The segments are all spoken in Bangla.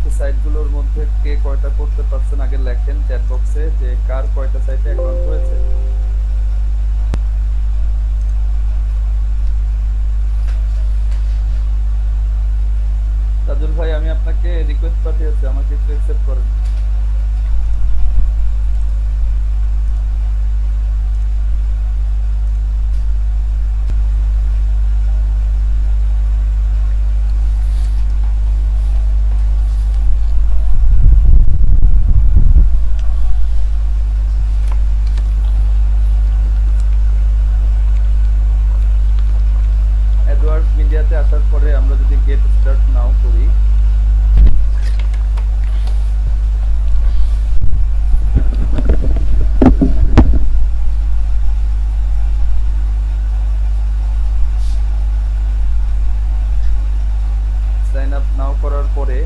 বাকি সাইটগুলোর মধ্যে কে কয়টা করতে পারছেন আগে লেখেন চ্যাট বক্সে যে কার কয়টা সাইটে অ্যাকাউন্ট হয়েছে। তাজুল ভাই আমি আপনাকে রিকোয়েস্ট পাঠিয়েছি, আমাকে একটু অ্যাকসেপ্ট করেন। এডওয়ার্ড মিডিয়াতে আসার পরে আমরা যদি গেট স্টার্ট নাও করি, সাইন আপ নাও করার পরে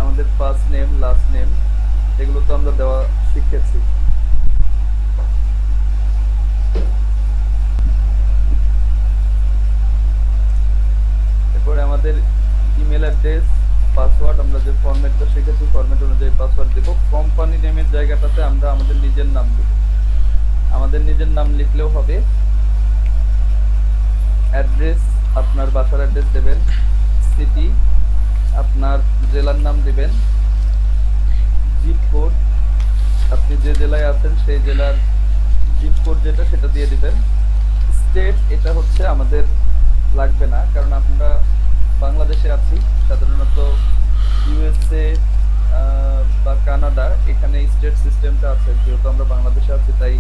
আমাদের ফার্স্ট নেম লাস্ট নেম এগুলো তো আমরা দেওয়া শিখেছি। এরপরে আমাদের ইমেল অ্যাড্রেস পাসওয়ার্ড আমরা যে ফরম্যাটটা শিখেছি ফরম্যাট অনুযায়ী পাসওয়ার্ড দেব। কোম্পানি নেমের জায়গাটাতে আমরা আমাদের নিজের নাম দেব, আমাদের নিজের নাম লিখলেও হবে। অ্যাড্রেস আপনার বাসার অ্যাড্রেস দেবেন, সিটি আপনার জেলার নাম দিবেন, জিপ কোড আপনি যে জেলায় আছেন সেই জেলার জিপ কোড যেটা সেটা দিয়ে দিবেন। স্টেট এটা হচ্ছে আমাদের লাগবে না, কারণ আমরা বাংলাদেশে আছি। সাধারণত ইউএসএ বা কানাডা এখানে স্টেট সিস্টেমটা আছে, যেহেতু আমরা বাংলাদেশে আছি তাই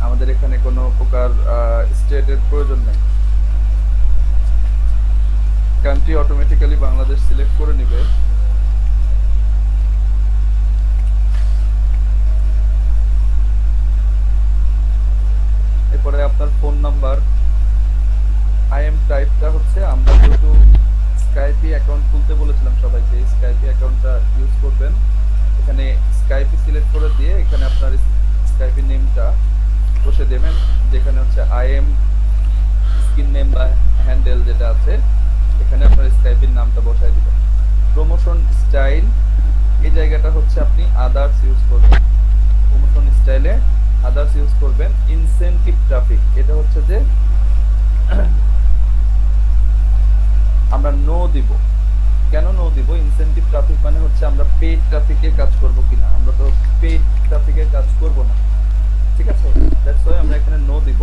আমাদের এখানে কোনো প্রকার স্টেটের প্রয়োজন নেই। কান্ট্রি অটোমেটিক্যালি বাংলাদেশ সিলেক্ট করে নিবে। এরপরে আপনার ফোন নাম্বার, আইএম টাইপটা হচ্ছে আমরা যেহেতু স্কাইপি অ্যাকাউন্ট খুলতে বলেছিলাম সবাইকে, স্কাইপি অ্যাকাউন্টটা ইউজ করবেন। এখানে স্কাইপি সিলেক্ট করে দিয়ে এখানে আপনার স্কাইপি নেমটা বসে দেবেন, যেখানে হচ্ছে আইএম স্ক্রিন নেম বা হ্যান্ডেল যেটা আছে এখানে আপনার স্কাইপির নামটা বসায় দিবেন। প্রমোশন স্টাইল এই জায়গাটা হচ্ছে আপনি আদার্স ইউজ করবেন, প্রমোশন স্টাইলে আদার্স ইউজ করবেন। ইনসেনটিভ ট্রাফিক এটা হচ্ছে যে আমরা নো দিব। কেন নো দিব? ইনসেনটিভ ট্রাফিক মানে হচ্ছে আমরা পেইড ট্রাফিকে কাজ করব কিনা, আমরা তো পেইড ট্রাফিকে কাজ করব না, ঠিক আছে? দ্যাটস ওয়াই আমরা এখানে নো দিব।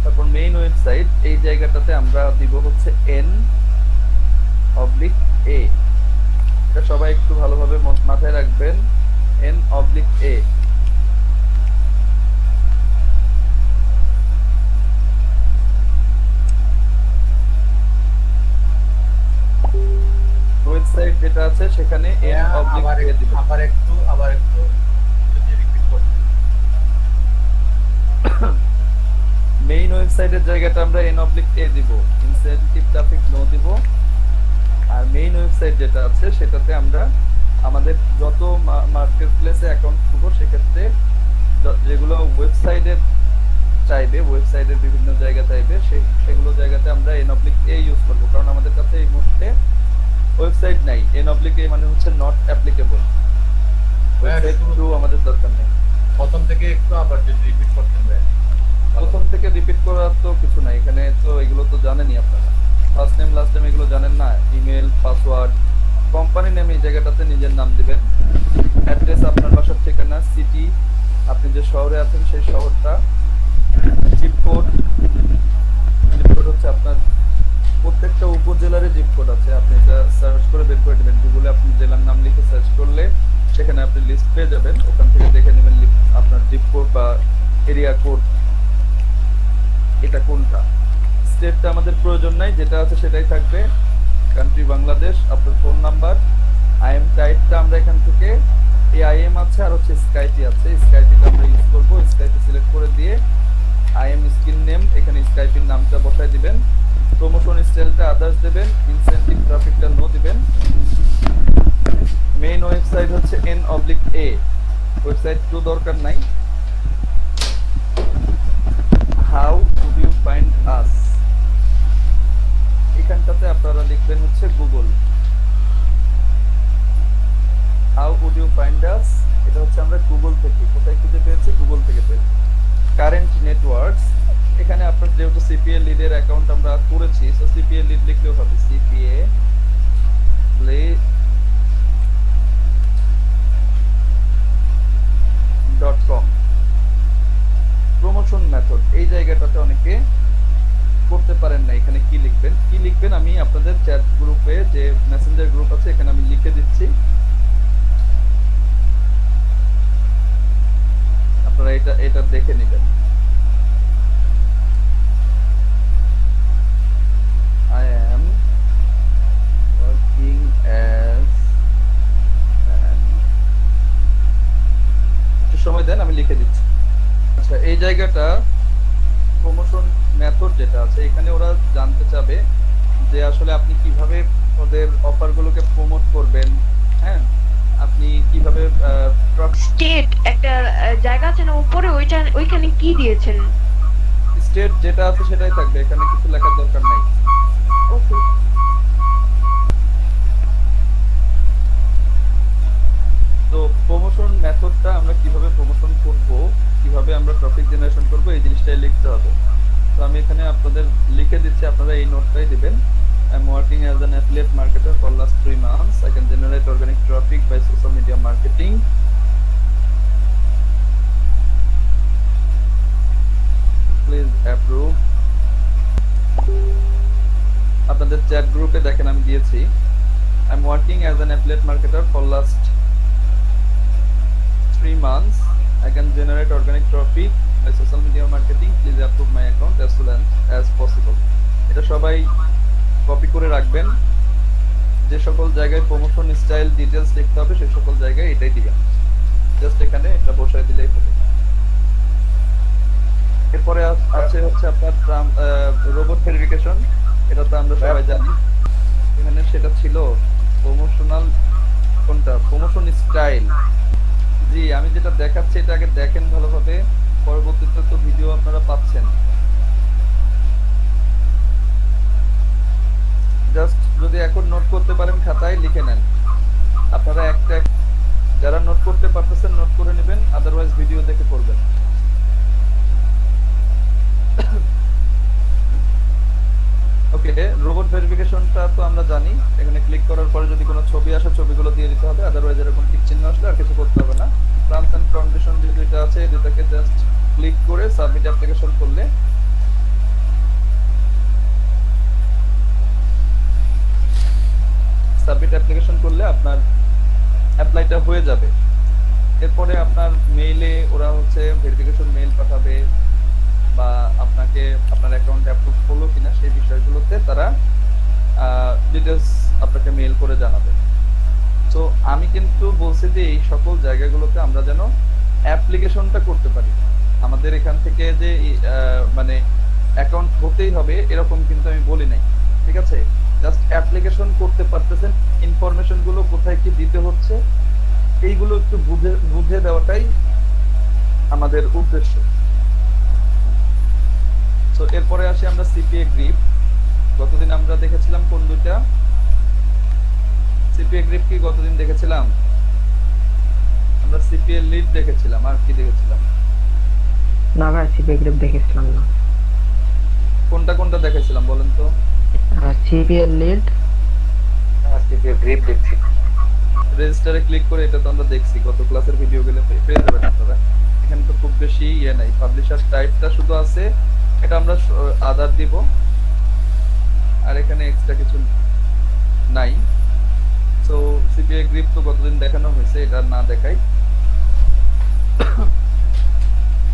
তারপর মেইন ওয়েবসাইট এই জায়গাটাতে আমরা দিব হচ্ছে n/a, এটা সবাই একটু ভালোভাবে মাথায় রাখবেন, n/a। ওয়েবসাইট যেটা আছে সেখানে n/a দিব। আবার একটু যদি রিপিট করতে। মেইন ওয়েবসাইটের জায়গাটা আমরা n/a দিব, ইনসেনটিভ ট্রাফিক নো দিব। আর মেইন ওয়েবসাইট যেটা আছে সেটাতে আমরা আমাদের যত মার্কেট প্লেসে অ্যাকাউন্ট খুলবো সেক্ষেত্রে যেগুলো ওয়েবসাইটের চাইবে, ওয়েবসাইটের বিভিন্ন জায়গা চাইবে সেগুলো জায়গাতে আমরা n/a ইউজ করব, কারণ আমাদের কাছে এই মুহূর্তে ওয়েবসাইট নাই। n/a মানে হচ্ছে নট অ্যাপ্লিকেবল, ওয়েবসাইট থ্রু আমাদের দরকার নেই। প্রথম থেকে একটু আবার যদি রিপিট করতেন ভাই। প্রথম থেকে রিপিট করার তো কিছু নাই এখানে, তো এগুলো তো জানেনই আপনারা, ফার্স্ট নেম লাস্ট নেম এগুলো জানেন না, ইমেল পাসওয়ার্ড। কোম্পানি নেম এই জায়গাটাতে নিজের নাম দিবেন। অ্যাড্রেস আপনার বাসার ঠিকানা, সিটি আপনি যে শহরে আছেন সেই শহরটা, জিপ কোড হচ্ছে আপনার প্রত্যেকটা উপজেলারই জিপ কোড আছে, আপনি এটা সার্চ করে বের করে নেবেন। গুগলে আপনি জেলার নাম লিখে সার্চ করলে সেখানে আপনি লিস্ট পেয়ে যাবেন, ওখান থেকে দেখে নেবেন আপনার জিপ কোড বা এরিয়া কোড এটা কোনটা। স্টেটটা আমাদের প্রয়োজন নাই, যেটা আছে সেটাই থাকবে, কান্ট্রি বাংলাদেশ। আপনার ফোন নাম্বার, আইএম টাইপটা আমরা এখান থেকে আইএম আছে আর হচ্ছে স্কাইপি আছে, স্কাইপিটা আমরা ইউজ করব। স্কাইপি সিলেক্ট করে দিয়ে আইএম স্ক্রিন নেম এখানে স্কাইপির নামটা বসায় দিবেন। প্রমোশন স্টাইলটা আদার্স দেবেন, ইনসেনটিভ ট্রাফিকটা নো দিবেন। মেইন ওয়েবসাইট হচ্ছে n/a, ওয়েবসাইট টু দরকার নাই। How would you find us এখানটাতে আপনারা লিখবেন লিখবেন হচ্ছে Google. How would you find us, এটা হচ্ছে আমরা গুগল থেকে, কোথায় খুঁজে পেয়েছি, গুগল থেকে পেয়েছি। কারেন্ট নেটওয়ার্কস, এখানে আপনার যেহেতু সিপিএ লিডের অ্যাকাউন্ট আমরা করেছি, সো সিপিএ লিড লিখলেও হবে, সিপিএ lead.com। প্রমোশন মেথড, এই জায়গাটাতে অনেকে করতে পারেন না। এখানে কি লিখবেন আমি আপনাদের চ্যাট গ্রুপে, যে মেসেঞ্জার গ্রুপ আছে, এখানে আমি লিখে দিচ্ছি, আপনারা এটা দেখে নেবেন। I am working as একটু সময় দেন, আমি লিখে দিচ্ছি। আচ্ছা, এই জায়গাটা প্রমোশন মেথড যেটা আছে, এখানে ওরা জানতে চাবে যে আসলে আপনি কিভাবে ওদের অফারগুলোকে প্রমোট করবেন। হ্যাঁ, আপনি কিভাবে স্টেট একটা জায়গা আছে না উপরে, ওইখানে কি দিয়েছেন? স্টেট যেটা আছে সেটাই থাকবে, এখানে কিছু লেখার দরকার নাই। ওকে। তো প্রমোশন মেথডটা আমরা কিভাবে প্রমোশন করব, কিভাবে আমরা টপিক জেনারেশন করব, এই জিনিসটাই লিখতে হবে। তো আমি এখানে আপনাদের লিখে দিচ্ছি, আপনারা এই নোটটাই দিবেন। I'm working as an affiliate marketer for last 3 months. I can generate organic traffic by social media marketing. Please approve. আপনাদের চ্যাট গ্রুপে দেখেন আমি দিয়েছি, I'm working as an affiliate marketer for last 3 months. I can generate organic traffic by social media marketing. Please approve my account as soon as possible. এটা সবাই কপি করে রাখবেন। যে সকল জায়গায় প্রমোশন স্টাইল ডিটেইলস লিখতে হবে সেই সকল জায়গায় এটাই দিবেন। জাস্ট এখানে এটা বসায় দিলেই হবে। এরপরে আছে হচ্ছে আপনার রোবট ভেরিফিকেশন, এটা তো আমরা সবাই জানি। এখানে সেটা ছিল প্রমোশনাল, কোনটা, প্রমোশন স্টাইল। জি, আমি যেটা দেখাচ্ছি এটা আগে দেখেন ভালোভাবে, পরবর্তীতে তো ভিডিও আপনারা পাচ্ছেন। জাস্ট যদি এখন নোট করতে পারেন খাতায় লিখে নেন। আপনারা একটা, যারা নোট করতে পারতেছেন নোট করে নেবেন, আদারওয়াইজ ভিডিও দেখে করবেন। ওকে, রোবট ভেরিফিকেশনটা তো আমরা জানি। এখানে ক্লিক করার পরে যদি কোনো ছবি আসে ছবিগুলো দিয়ে দিতে হবে, আদারওয়াইজ এরকম টিক চিহ্ন আসলে আর কিছু করতে হবে না। টার্মস এন্ড কন্ডিশন যে দুইটা আছে, দুটাকে জাস্ট ক্লিক করে সাবমিট অ্যাপ্লিকেশন করলে আপনার অ্যাপ্লাইটা হয়ে যাবে। এরপরে আপনার মেইলে ওরা হচ্ছে ভেরিফিকেশন মেইল পাঠাবে, বা আপনাকে আপনার অ্যাকাউন্ট অ্যাপ্রুভ হলো কিনা সেই বিষয়গুলোতে তারা ডিটেলস আপনাকে মেইল করে জানাবে। তো আমি কিন্তু বলছি যে এই সকল জায়গাগুলোতে আমরা যেন অ্যাপ্লিকেশনটা করতে পারি। আমাদের এখান থেকে যে মানে অ্যাকাউন্ট হতেই হবে এরকম কিন্তু আমি বলি নাই, ঠিক আছে? জাস্ট অ্যাপ্লিকেশন করতে পারতেছেন, ইনফরমেশন গুলো কোথায় কি দিতে হচ্ছে এইগুলো একটু বুঝে দেওয়াটাই আমাদের উদ্দেশ্য। তো এরপরে আসি আমরা সিপিএ গ্রিপ। গতদিন আমরা দেখেছিলাম কোন দুইটা? সিপিএ গ্রিপ কি গতদিন দেখেছিলাম? আমরা সিপিএ লিড দেখেছিলাম, আর কি দেখেছিলাম? না ভাই, সিপিএ গ্রিপ দেখেছিলাম না। কোনটা কোনটা দেখেছিলাম বলেন তো? সিপিএ লিড আর সিপিএ গ্রিপ দেখছি। রেজিস্টারে ক্লিক করে এটা তো আমরা দেখছি, গত ক্লাসের ভিডিও গুলো পেয়ে যাবেন আপনারা। এখানে তো খুব বেশি ইয়ে নাই, পাবলিশার টাইপটা শুধু আছে, এটা আমরা আদার দিব, আর এখানে এক্সট্রা কিছু নাই। সো সিপিএ গ্রিপ তো গতদিন দেখানো হয়েছে, এটা না দেখাই।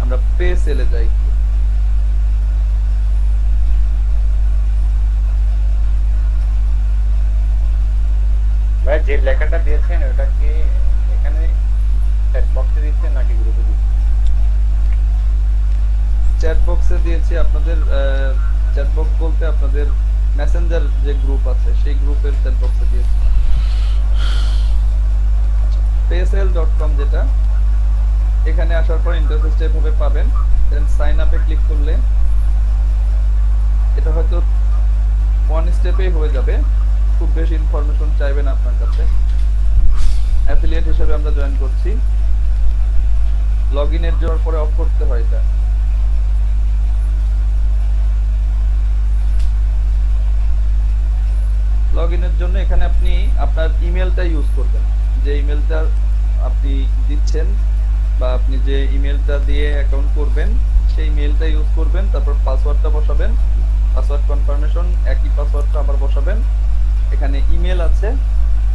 আমরা পে সেলে যাই। ভাই যে লেখাটা দিয়েছেন ওটা কি এখানে চ্যাট বক্সে দিচ্ছেন নাকি গ্রুপে দিচ্ছেন? চ্যাট বক্সে দিয়েছি। আপনাদের চ্যাট বক্স বলতে আপনাদের মেসেঞ্জার যে গ্রুপ আছে সেই গ্রুপের চ্যাট বক্সে দিয়েছি। paysell.com যেটা, এখানে আসার পর ইন্টারফেসটা এভাবে পাবেন। দেন সাইন আপে ক্লিক করলে এটা হয়তো ওয়ান স্টেপেই হয়ে যাবে। খুব বেশি ইনফরমেশন চাইবে না আপনার কাছে। অ্যাফিলিয়েট হিসেবে আমরা জয়েন করছি। লগ ইনের যাওয়ার পরে অফ করতে হয় এটা। লগ ইনের জন্য এখানে আপনি আপনার ইমেলটা ইউজ করবেন, যে ইমেলটা আপনি দিচ্ছেন বা আপনি যে ইমেলটা দিয়ে অ্যাকাউন্ট করবেন সেই মেলটা ইউজ করবেন। তারপর পাসওয়ার্ডটা বসাবেন, পাসওয়ার্ড কনফার্মেশন একই পাসওয়ার্ডটা আবার বসাবেন। এখানে ইমেল আছে,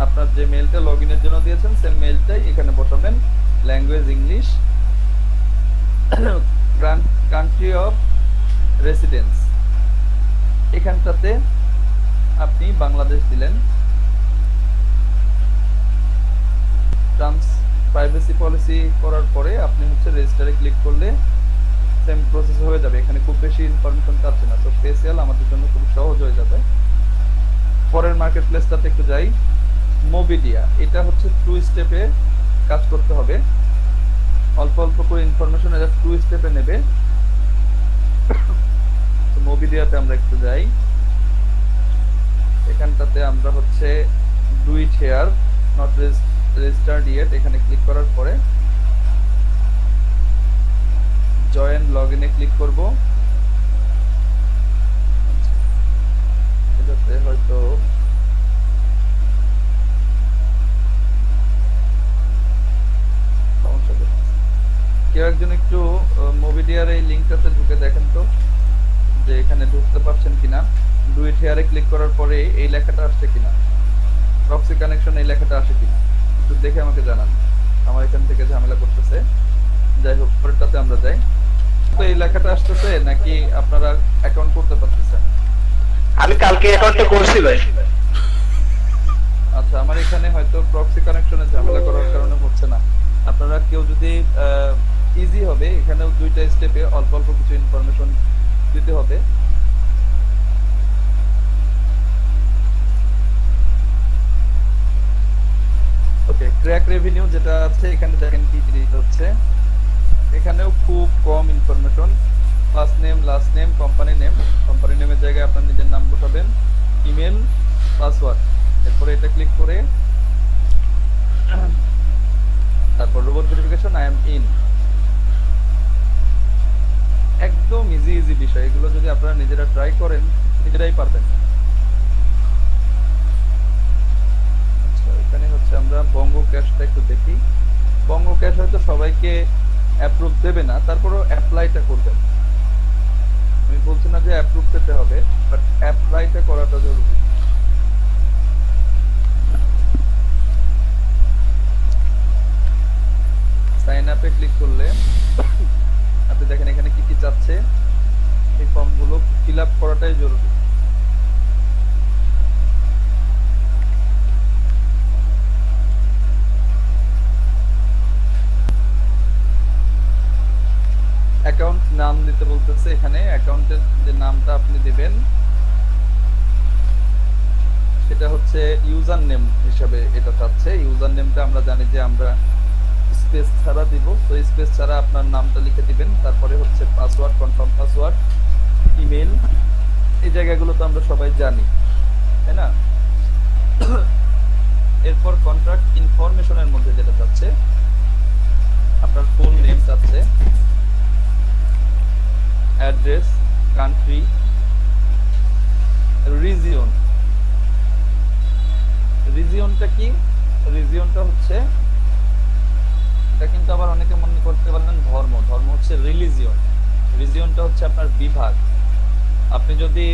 আপনার যে মেলটা লগ ইনের জন্য দিয়েছেন সেম মেলটাই এখানে বসাবেন। Language English, country of residence এখানটাতে আপনি বাংলাদেশ দিলেন। টার্মস প্রাইভেসি পলিসি করার পরে আপনি হচ্ছে রেজিস্টারে ক্লিক করলে সেম প্রসেস হয়ে যাবে। এখানে খুব বেশি ইনফরমেশন চাচ্ছে না, তো পেসিএল আমাদের জন্য খুব সহজ হয়ে যাবে। পরের মার্কেট প্লেসটাতে একটু যাই। মোবিডিয়া, এটা হচ্ছে 2 স্টেপে কাজ করতে হবে। অল্প অল্প করে ইনফরমেশন এটা 2 স্টেপে নেবে। তো মোবিডিয়াতে আমরা একটু যাই। এখানটাতে আমরা হচ্ছে do it here not registered yet এখানে ক্লিক করার পরে জয়েন লগইনে ক্লিক করব। এটাতে হয়তো সমস্যা হচ্ছে। কেউ একজন একটু মোবিডিয়ার এই লিংকটাতে ঢুকে দেখেন তো যে এখানে ঢুকতে পারছেন কিনা। ডু ইট হিয়ারে ক্লিক করার পরে এই লেখাটা আসছে কিনা, প্রক্সি কানেকশন এই লেখাটা আসে কিনা একটু দেখে আমাকে জানান। আমার এখান থেকে ঝামেলা করতেছে। যাই হোক, পরেরটাতে আমরা যাই। তো এই লেখাটা আসতেছে নাকি আপনারা অ্যাকাউন্ট করতে পারতেছেন? আমি কালকে অ্যাকাউন্টে করছি ভাই। আচ্ছা, আমার এখানে হয়তো প্রক্সি কানেকশনের ঝামেলা করার কারণে হচ্ছে না। আপনারা কেউ যদি ইজি হবে, এখানেও 2টা স্টেপে অল্প অল্প কিছু ইনফরমেশন দিতে হবে। ওকে, ক্র্যাক রেভিনিউ যেটা আছে এখানে দেখেন কি জিনিস হচ্ছে। এখানেও খুব কম information. First name, last name, company name. Company নেমের জায়গায় আপনার নিজের নাম বসাবেন, ইমেল, পাসওয়ার্ড। এরপরে এটা ক্লিক করে তারপর robot verification I am in. একদম ইজি ইজি বিষয়, এগুলো যদি আপনারা নিজেরা ট্রাই করেন নিজেরাই পারবেন। আচ্ছা, এখানে হচ্ছে আমরা বঙ্গ ক্যাশটা একটু দেখি। বঙ্গ ক্যাশ হয়তো সবাইকে অ্যাপ্রুভ দেবে না, তারপরেও অ্যাপ্লাইটা করবেন। আমি বলছি না যে অ্যাপ্রুভ পেতে হবে, বাট অ্যাপ্লাইটা করাটা জরুরি। সাইন আপে ক্লিক করলে আপনি দেখেন এখানে কি কি চাচ্ছে। এই ফর্মগুলো ফিল আপ করাটাই জরুরি। অ্যাকাউন্ট নাম দিতে বলতেছে। এখানে অ্যাকাউন্টের যে নামটা আপনি দিবেন সেটা হচ্ছে ইউজার নেম হিসাবে এটা চাচ্ছে। ইউজার নেমটা আমরা জানি যে আমরা স্পেস ছাড়া দিব, তো স্পেস ছাড়া আপনার নামটা লিখে দিবেন। তারপরে হচ্ছে পাসওয়ার্ড, কনফার্ম পাসওয়ার্ড, ইমেল, এই জায়গাগুলো তো আমরা সবাই জানি, তাই না? এরপর কন্ট্রাক্ট ইনফরমেশনের মধ্যে যেটা চাচ্ছে আপনার ফুল নেম চাচ্ছে, অ্যাড্রেস, কান্ট্রি, রিজিয়ন। রিজিয়নটা কি? রিজিয়নটা হচ্ছে, এটা কিন্তু আবার অনেকে মনে করতে পারেন ধর্ম। ধর্ম হচ্ছে রিলিজিয়ন। রিজিয়নটা হচ্ছে আপনার বিভাগ। আপনি যদি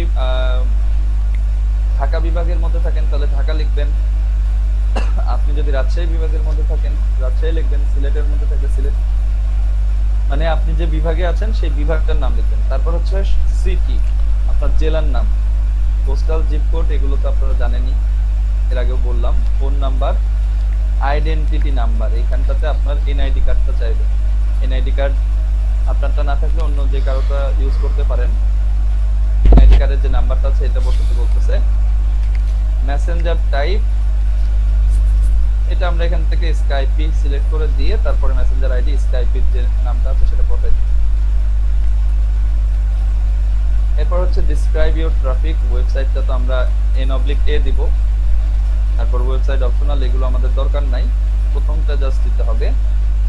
ঢাকা বিভাগের মধ্যে থাকেন তাহলে ঢাকা লিখবেন। আপনি যদি রাজশাহী বিভাগের মধ্যে থাকেন রাজশাহী লিখবেন। সিলেটের মধ্যে থাকলে সিলেট, মানে আপনি যে বিভাগে আছেন সেই বিভাগটার নাম লিখবেন। তারপর হচ্ছে সিটি, আপনার জেলার নাম। পোস্টাল, জিপ কোড এগুলো তো আপনারা জানেনই, এর আগেও বললাম। Phone number, identity number. এইখানটাতে আপনার এনআইডি কার্ডটা চাইবে। এনআইডি কার্ড আপনারটা না থাকলে অন্য যে কারোটা ইউজ করতে পারেন। এনআইডি কার্ডের যে নাম্বারটা আছে এটা বসাতে বলতেছে। মেসেঞ্জার টাইপ, এটা আমরা এখান থেকে স্কাইপি সিলেক্ট করে দিয়ে তারপরে মেসেঞ্জার আইডি স্কাইপির যে নামটা আছে সেটা বসাই দিই। এরপর হচ্ছে ডিসক্রাইব ইউর ট্রাফিক। ওয়েবসাইটটা তো আমরা n/a দিব। তারপর ওয়েবসাইট অপশনাল, এগুলো আমাদের দরকার নাই, প্রথমটা জাস্ট দিতে হবে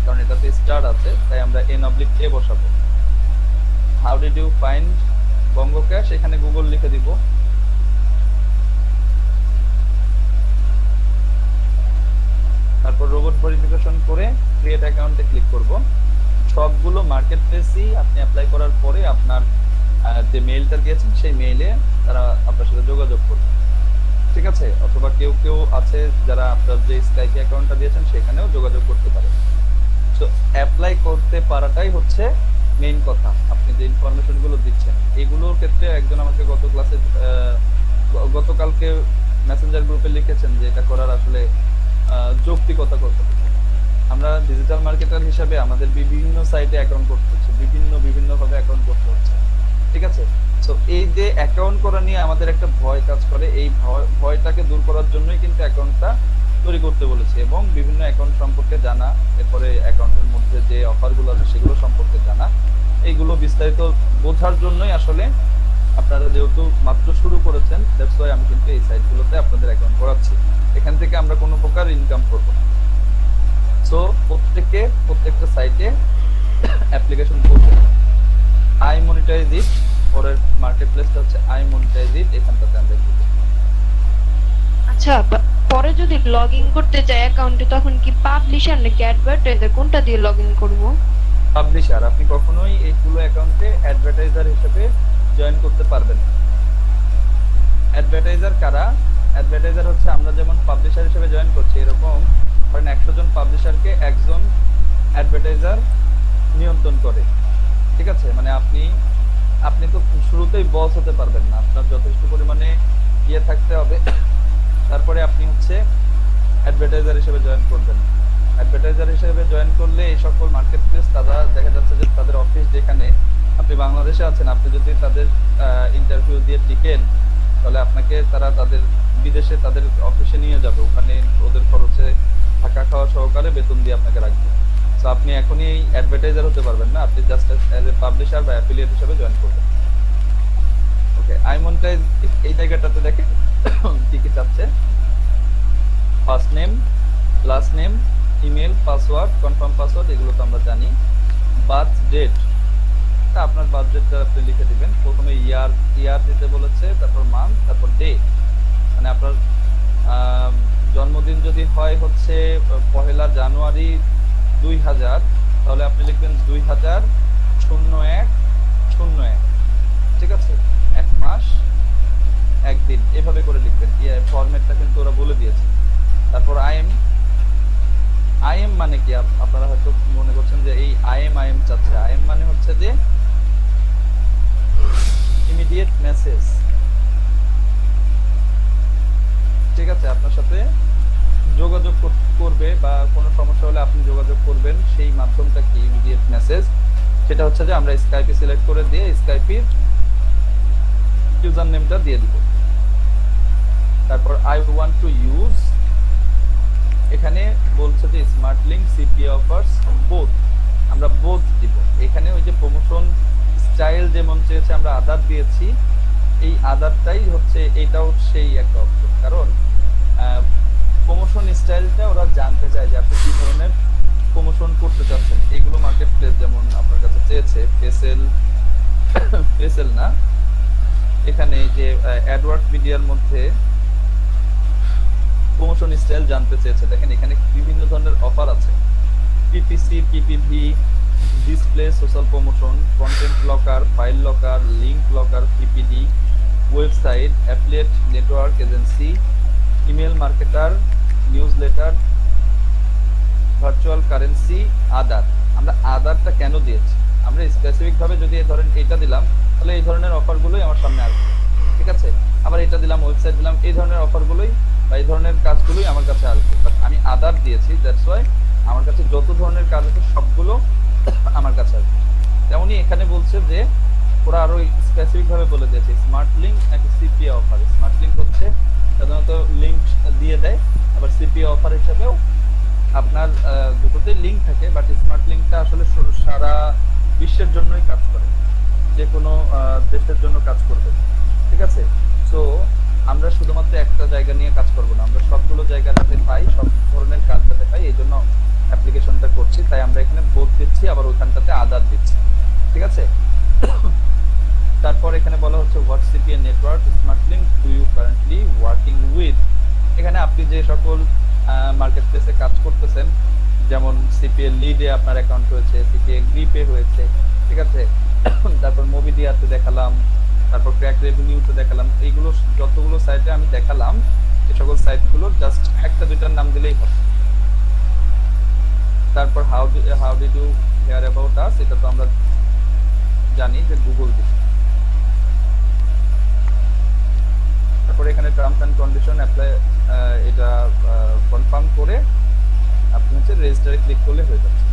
কারণ এটাতে স্টার আছে, তাই আমরা n/a বসাবো। How did you find BongaCash, এখানে গুগল লিখে দিব। তারপর রোবট ভেরিফিকেশন করে ক্রিয়েট অ্যাকাউন্টে ক্লিক করব। সবগুলো মার্কেট প্লেসই আপনি অ্যাপ্লাই করার পরে আপনার যে মেইলটা দিয়েছেন সেই মেইলে তারা আপনার সাথে যোগাযোগ করবে, ঠিক আছে? অথবা কেউ কেউ আছে যারা আপনার যে স্কাইপে অ্যাকাউন্টটা দিয়েছেন সেখানেও যোগাযোগ করতে পারে। সো অ্যাপ্লাই করতে পারাটাই হচ্ছে মেইন কথা। আপনি যে ইনফরমেশন গুলো দিচ্ছেন এগুলোর ক্ষেত্রে একজন আমাকে গতকালকে মেসেঞ্জার গ্রুপে লিখেছেন যে এটা করার আসলে যৌক্তিকতা করতে হবে। আমরা ডিজিটাল মার্কেটার হিসাবে আমাদের বিভিন্ন সাইটে অ্যাকাউন্ট করতে হচ্ছে, বিভিন্ন ভাবে অ্যাকাউন্ট করতে হচ্ছে, ঠিক আছে? সো এই যে অ্যাকাউন্ট করা নিয়ে আমাদের একটা ভয় কাজ করে, এই ভয়টাকে দূর করার জন্যই কিন্তু অ্যাকাউন্টটা তৈরি করতে বলেছে এবং বিভিন্ন অ্যাকাউন্ট সম্পর্কে জানা, এরপরে অ্যাকাউন্টের মধ্যে যে অফারগুলো আছে সেগুলো সম্পর্কে জানা, এইগুলো বিস্তারিত বোঝার জন্যই আসলে আপনারা যেহেতু মাত্র শুরু করেছেন, দ্যাটস ওয়াই আমি কিন্তু এই সাইটগুলোতে আপনাদের অ্যাকাউন্ট করাচ্ছি। এখান থেকে আমরা কোনো প্রকার ইনকাম করব না। সো প্রত্যেকটা সাইটে অ্যাপ্লিকেশন করবে। আই মনিটাইজ ইট, পরের মার্কেট প্লেসটা হচ্ছে আই মনিটাইজ ইট, এখানটাতে আমরা করব। আচ্ছা, পরে যদি লগ ইন করতে চাই অ্যাকাউন্টে তখন কি পাবলিশার নাকি অ্যাডভার্টাইজার কোনটা দিয়ে লগ ইন করব? পাবলিশার। আপনি কখনোই এইগুলো অ্যাকাউন্টে অ্যাডভার্টাইজার হিসেবে জয়েন করতে পারবেন না। অ্যাডভার্টাইজার কারা? অ্যাডভার্টাইজার হচ্ছে আমরা যেমন পাবলিশার হিসেবে জয়েন করছি, এরকম ধরেন 100 জন পাবলিশারকে একজন অ্যাডভার্টাইজার নিয়ন্ত্রণ করে, ঠিক আছে? মানে আপনি তো শুরুতেই বস হতে পারবেন না, আপনার যথেষ্ট পরিমাণে ইয়ে থাকতে হবে, তারপরে আপনি হচ্ছে অ্যাডভার্টাইজার হিসেবে জয়েন করবেন। অ্যাডভার্টাইজার হিসেবে জয়েন করলে এই সকল মার্কেট প্লেস তারা দেখা যাচ্ছে যে তাদের অফিস যেখানে, আপনি বাংলাদেশে আছেন, আপনি যদি তাদের ইন্টারভিউ দিয়ে টিকেন তাহলে আপনাকে তারা তাদের বিদেশে তাদের অফিসে নিয়ে যাবে, ওখানে ওদের খরচে থাকা খাওয়া সহকারে বেতন দিয়ে আপনাকে রাখবে। তো আপনি এখনই অ্যাডভার্টাইজার হতে পারবেন না, আপনি জাস্ট অ্যাজ এ পাবলিশার বা অ্যাফিলিয়েট হিসেবে জয়েন করবেন। ওকে, আই মনিটাইজ এই জায়গাটাতে দেখেন কি কি চাচ্ছে। First name, last name, email, password, confirm password, এগুলো তো আমরা জানি। বার্থ ডেট, আপনার বার্থ ডেটটা আপনি লিখে দিবেন। প্রথমে ইয়ার দিতে বলেছে, তারপর মান্থ, তারপর ডে। মানে আপনার জন্মদিন যদি হয় হচ্ছে 1 জানুয়ারি 2000, তাহলে আপনি লিখবেন 2000-01-01, ঠিক আছে? 1 মাস 1 দিন, এভাবে করে লিখবেন। ফরম্যাটটা কিন্তু ওরা বলে দিয়েছে। তারপর আইএম মানে কি? আপনারা হয়তো মনে করছেন যে এই আইএম চাচ্ছে। আইএম মানে হচ্ছে যে ইমিডিয়েট মেসেজ, ঠিক আছে? আপনার সাথে যোগাযোগ করবে বা কোনো সমস্যা হলে আপনি যোগাযোগ করবেন, সেই মাধ্যমটা কি? Immediate message. সেটা হচ্ছে যে আমরা স্কাইপে সিলেক্ট করে দিয়ে স্কাইপের ইউজার নেমটা দিয়ে দিব। তারপর আই ওয়ান্ট টু ইউজ, এখানে বলছে যে smart link CPA offers both, আমরা বোথ দিব। এখানে ওই যে প্রমোশন স্টাইল যেমন চেয়েছে আমরা আদার দিয়েছি, এই আদারটাই হচ্ছে, এটাও সেই একটা অপশন। কারণ প্রমোশন স্টাইলটা ওরা জানতে চায় যে আপনি কি ধরনের প্রমোশন করতে চাচ্ছেন। এগুলো মার্কেট প্লেস যেমন আপনার কাছে চেয়েছে, পেসেল না, এখানে যে অ্যাডওয়ার্ড মিডিয়ার মধ্যে প্রমোশন স্টাইল জানতে চেয়েছে। দেখেন এখানে বিভিন্ন ধরনের অফার আছে, PPC, PPV, display, social promotion, content locker, file locker, link locker, PPD, website, affiliate network agency, email marketer, newsletter, virtual currency, other. আমরা আদারটা কেন দিয়েছি? আমরা স্পেসিফিক ভাবে যদি ধরেন এটা দিলাম তাহলে এই ধরনের অফারগুলোই আমার সামনে আসবে, ঠিক আছে? আবার এটা দিলাম, ওয়েবসাইট দিলাম, এই ধরনের অফারগুলোই বা এই ধরনের কাজগুলোই আমার কাছে আসবে। বাট আমি আদার দিয়েছি, দ্যাটস ওয়াই আমার কাছে যত ধরনের কাজ আছে সবগুলো আমার কাছে আসবে। তেমনি এখানে বলছে যে ওরা আরো স্পেসিফিক ভাবে বলে দিয়েছে স্মার্ট লিংক নাকি সিপিএ অফার। স্মার্ট লিংক হচ্ছে সাধারণত লিংক দিয়ে দেয়, আবার সিপিএ অফার হিসেবেও আপনার দুটোতেই লিংক থাকে, বাট স্মার্ট লিংকটা আসলে সারা বিশ্বের জন্যই কাজ করে, যে কোনো দেশের জন্য কাজ করবে, ঠিক আছে? সো আমরা শুধুমাত্র একটা জায়গা নিয়ে কাজ করব না, আমরা সবগুলো জায়গা যাতে পাই, সব ধরনের কাজ যাতে পাই, এই জন্য অ্যাপ্লিকেশনটা করছি। তাই আমরা এখানে বোথ দিচ্ছি, আবার ওইখানটাতে আদার দিচ্ছি। ঠিক আছে। তারপর এখানে বলা হচ্ছে what CPA network smart link do you currently working with. এখানে আপনি যে সকল মার্কেট প্লেসে কাজ করতেছেন, যেমন সিপিএ লিডে আপনার অ্যাকাউন্ট রয়েছে, সিপিএ গ্রিপে হয়েছে, ঠিক আছে। তারপর মোবিডিয়াতে দেখালাম, তারপর ক্র্যাক রেভিনিউতে দেখালাম, এইগুলো যতগুলো সাইটে আমি দেখালাম, এই সকল সাইটগুলোর জাস্ট একটা দুইটার নাম দিলেই হবে। তারপর how did you hear about us, এটা তো আমরা জানি যে গুগল দিচ্ছে। তারপর এখানে টার্মস এন্ড কন্ডিশন অ্যাপ্লাই, এটা কনফার্ম করে আপনি হচ্ছে রেজিস্টারে ক্লিক করলে হয়ে যাচ্ছে।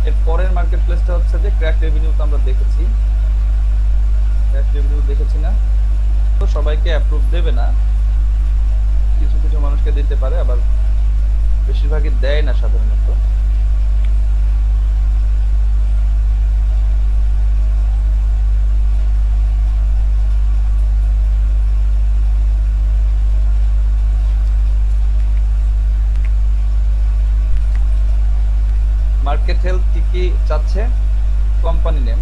এর পরের মার্কেট প্লেসটা হচ্ছে যে ক্র্যাক রেভিনিউ, তো আমরা দেখেছি, ক্র্যাক রেভিনিউ দেখেছি না, তো সবাইকে অ্যাপ্রুভ দেবে না, কিছু কিছু মানুষকে দিতে পারে, আবার বেশিরভাগই দেয় না সাধারণত। মার্কেট হেলথ কি কি চাচ্ছে? কোম্পানি নেম,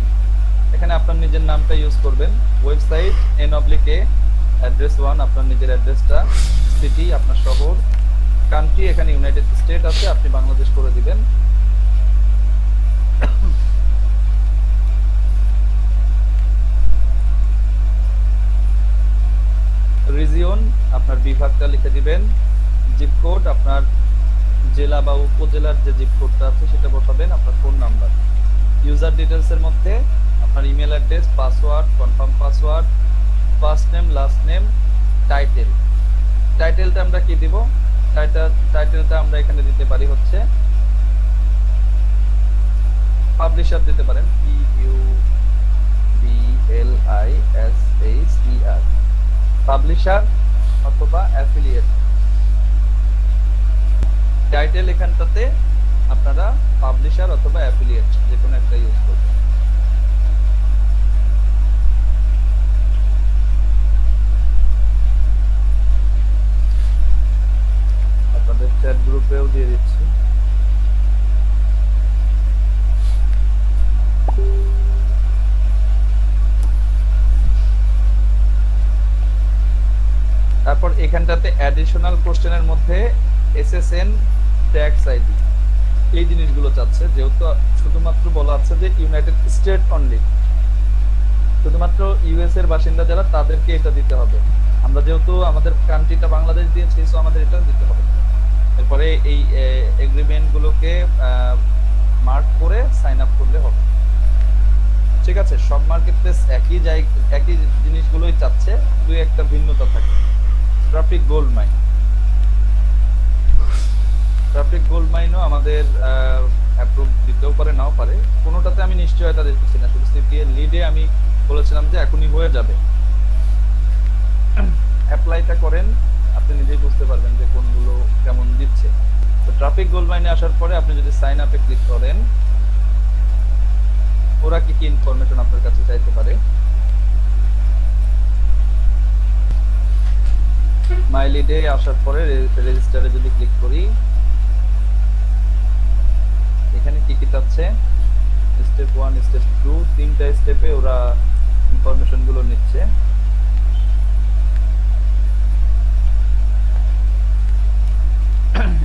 এখানে আপনার নিজের নামটা ইউজ করবেন। ওয়েবসাইট n/a, অ্যাড্রেস 1 আপনার নিজের অ্যাড্রেসটা, সিটি আপনার শহর, কান্ট্রি এখানে ইউনাইটেড স্টেট আছে, আপনি বাংলাদেশ করে দিবেন। রিজিয়ন আপনার বিভাগটা লিখে দিবেন। জিপ কোড আপনার জেলা বা উপজেলার যে জিপ কোডটা আছে সেটা বসাবেন। আপনার ফোন নাম্বার, ইউজার ডিটেলস এর মধ্যে আপনার email address, password, confirm password, first name, last name, title. টাইটেলটা আমরা কি দিব? টাইটেলটা আমরা এখানে দিতে পারি হচ্ছে পাবলিশার দিতে পারেন, PUBLISHER, পাবলিশার অথবা অ্যাফিলিয়েট। টাইটেল এখানটাতে আপনারা পাবলিশার অথবা অ্যাফিলিয়েট যে কোনো একটা ইউজ করবেন। আপনাদের চ্যাট গ্রুপেও দিয়ে দিচ্ছি। তারপর এখানটাতে অ্যাডিশনাল কোশ্চেনের মধ্যে SSN ট্যাক্স আইডি, এই জিনিসগুলো চাচ্ছে, যেহেতু শুধুমাত্র বলা আছে যে ইউনাইটেড স্টেট অনলি, শুধুমাত্র ইউএস এর বাসিন্দা যারা তাদেরকে এটা দিতে হবে। আমরা যেহেতু আমাদের কান্ট্রিটা বাংলাদেশ দিয়েছি, সো আমাদের এটা দিতে হবে। এরপরে এই এগ্রিমেন্ট গুলোকে মার্ক করে সাইন আপ করলে হবে। ঠিক আছে, সব মার্কেট প্লেস একই জিনিসগুলোই চাচ্ছে, দুই একটা ভিন্নতা থাকে। Traffic gold mine, traffic gold মাইনও আমাদের অ্যাপ্রুভ দিতেও পারে, নাও পারে, কোনোটাতে আমি নিশ্চয়তা দিচ্ছি না। শুধু সিপিএ লিডে আমি বলেছিলাম যে এখনই হয়ে যাবে। অ্যাপ্লাইটা করেন, আপনি নিজেই বুঝতে পারবেন যে কোনগুলো কেমন দিচ্ছে। তো ট্রাফিক গোল্ড মাইনে আসার পরে আপনি যদি সাইন আপে ক্লিক করেন, ওরা কি কি ইনফরমেশন আপনার কাছে চাইতে পারে। মাই লিডে আসার পরে রেজিস্টারে যদি ক্লিক করি, এখানে কি কি চাচ্ছে? স্টেপ 1, স্টেপ 2, তিনটা স্টেপে ওরা ইনফরমেশন গুলো নিচ্ছে।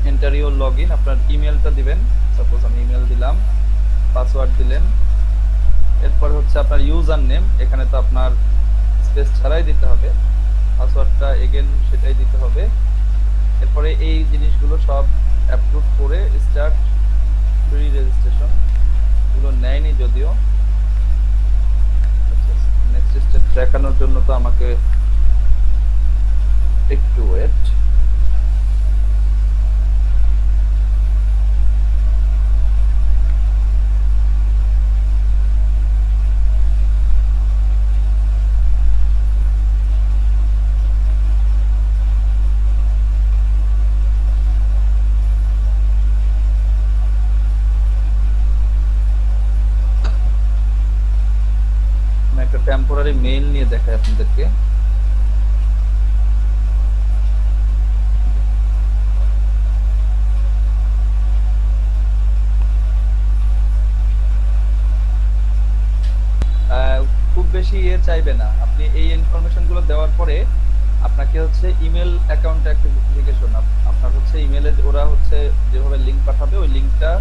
এন্টার ইউর লগইন, আপনার ইমেলটা দিবেন। সাপোজ আমি ইমেল দিলাম, পাসওয়ার্ড দিলেন। এরপর হচ্ছে আপনার ইউজার নেম, এখানে তো আপনার স্পেস ছাড়াই দিতে হবে। পাসওয়ার্ডটা এগেন সেটাই দিতে হবে। এরপরে এই জিনিসগুলো সব অ্যাপ্রুভ করে স্টার্ট ফ্রি রেজিস্ট্রেশন, এগুলো নেয়নি যদিও। নেক্সট স্টেপ দেখানোর জন্য তো আমাকে একটু ওয়েট। টেম্পোরারি মেইল নিয়ে দেখাই আপনাদেরকে। বেশি চাইবে না। আপনি এই ইনফরমেশন গুলো দেওয়ার পরে আপনাকে হচ্ছে ইমেল অ্যাকাউন্ট অ্যাক্টিভিকেশন, আপনার হচ্ছে ইমেলে ওরা হচ্ছে যেভাবে লিংক পাঠাবে ওই লিংকটা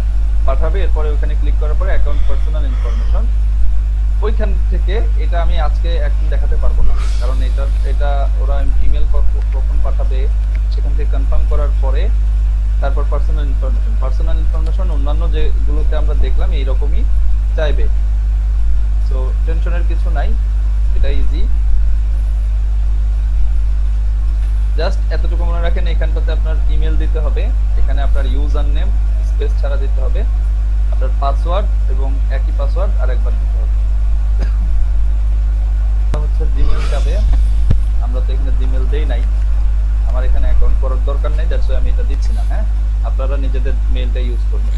পাঠাবে, এরপরে ওখানে ক্লিক করার পরে অ্যাকাউন্ট পার্সোনাল ইনফরমেশন ওইখান থেকে, এটা আমি আজকে এখন দেখাতে পারবো না, কারণ এটা ওরা ইমেল কখন পাঠাবে সেখান থেকে কনফার্ম করার পরে তারপর পার্সোনাল ইনফরমেশন অন্যান্য যেগুলোতে আমরা দেখলাম এইরকমই চাইবে। সো টেনশনের কিছু নাই, এটা ইজি। জাস্ট এতটুকু মনে রাখেন, এখানটাতে আপনার ইমেল দিতে হবে, এখানে আপনার ইউজার নেম স্পেস ছাড়া দিতে হবে, আপনার পাসওয়ার্ড এবং একই পাসওয়ার্ড আরেকবার দিতে হবে। হচ্ছে জিমেল যাবে, আমরা তো এখানে জিমেল দেই নাই, আমার এখানে অ্যাকাউন্ট করার দরকার নেই, দ্যাটস ওয়াই আমি এটা দিচ্ছি না। হ্যাঁ, আপনারা নিজেদের মেইলটা ইউজ করবেন।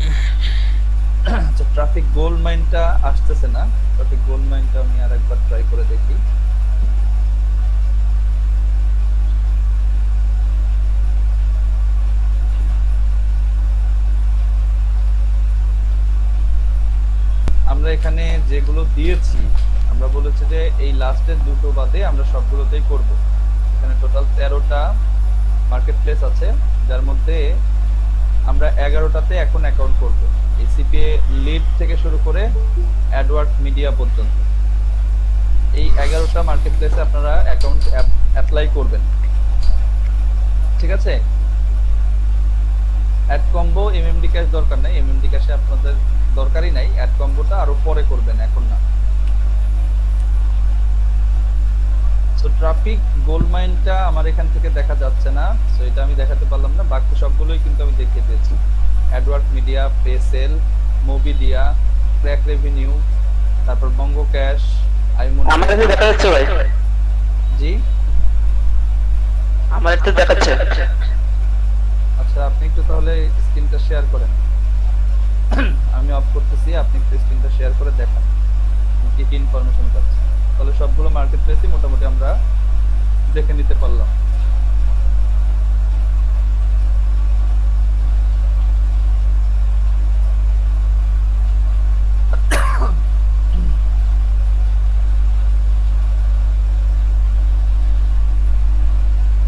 আচ্ছা, ট্রাফিক গোল্ড মাইনটা আসতেছে না, ট্রাফিক গোল্ড মাইনটা আমি আরেকবার ট্রাই করে দেখি। আমরা এখানে যেগুলো দিয়েছি, আমরা বলেছি যে এই লাস্টের দুটো বাদে আমরা সবগুলোতেই করব। এখানে টোটাল 13টা মার্কেট প্লেস আছে, যার মধ্যে আমরা 11টাতে এখন অ্যাকাউন্ট করব। এই সিপিএ লিড থেকে শুরু করে অ্যাডওয়ার্ড মিডিয়া পর্যন্ত এই 11টা মার্কেট প্লেসে আপনারা অ্যাকাউন্ট অ্যাপ্লাই করবেন, ঠিক আছে? অ্যাড কম্বো এমএমডি ক্যাশ দরকার নাই, এমএমডি ক্যাশে আপনাদের দরকারই নাই, অ্যাড কম্বোটা আরো পরে করবেন, এখন না। সো ট্রাফিক গোল্ড মাইনটা আমার এখান থেকে দেখা যাচ্ছে না, সো এটা আমি দেখাতে পারলাম না, বাকি সবগুলোই কিন্তু আমি দেখিয়ে দিয়েছি। অ্যাডওয়ার্ড মিডিয়া, পেসেল, মোবিডিয়া, ক্র্যাক রেভিনিউ, তারপর বঙ্গ ক্যাশ, আইমনি। আমাদের তো দেখা যাচ্ছে ভাই, জি আমাদের তো দেখাচ্ছে। আচ্ছা, আপনি একটু তাহলে স্ক্রিনটা শেয়ার করেন, আমি অফ করতেছি, আপনি একটু স্ক্রিনটা শেয়ার করে দেখান কি কি ইনফরমেশন পাচ্ছি। তাহলে সবগুলো মার্কেট প্লেসই মোটামুটি আমরা দেখে নিতে পারলাম।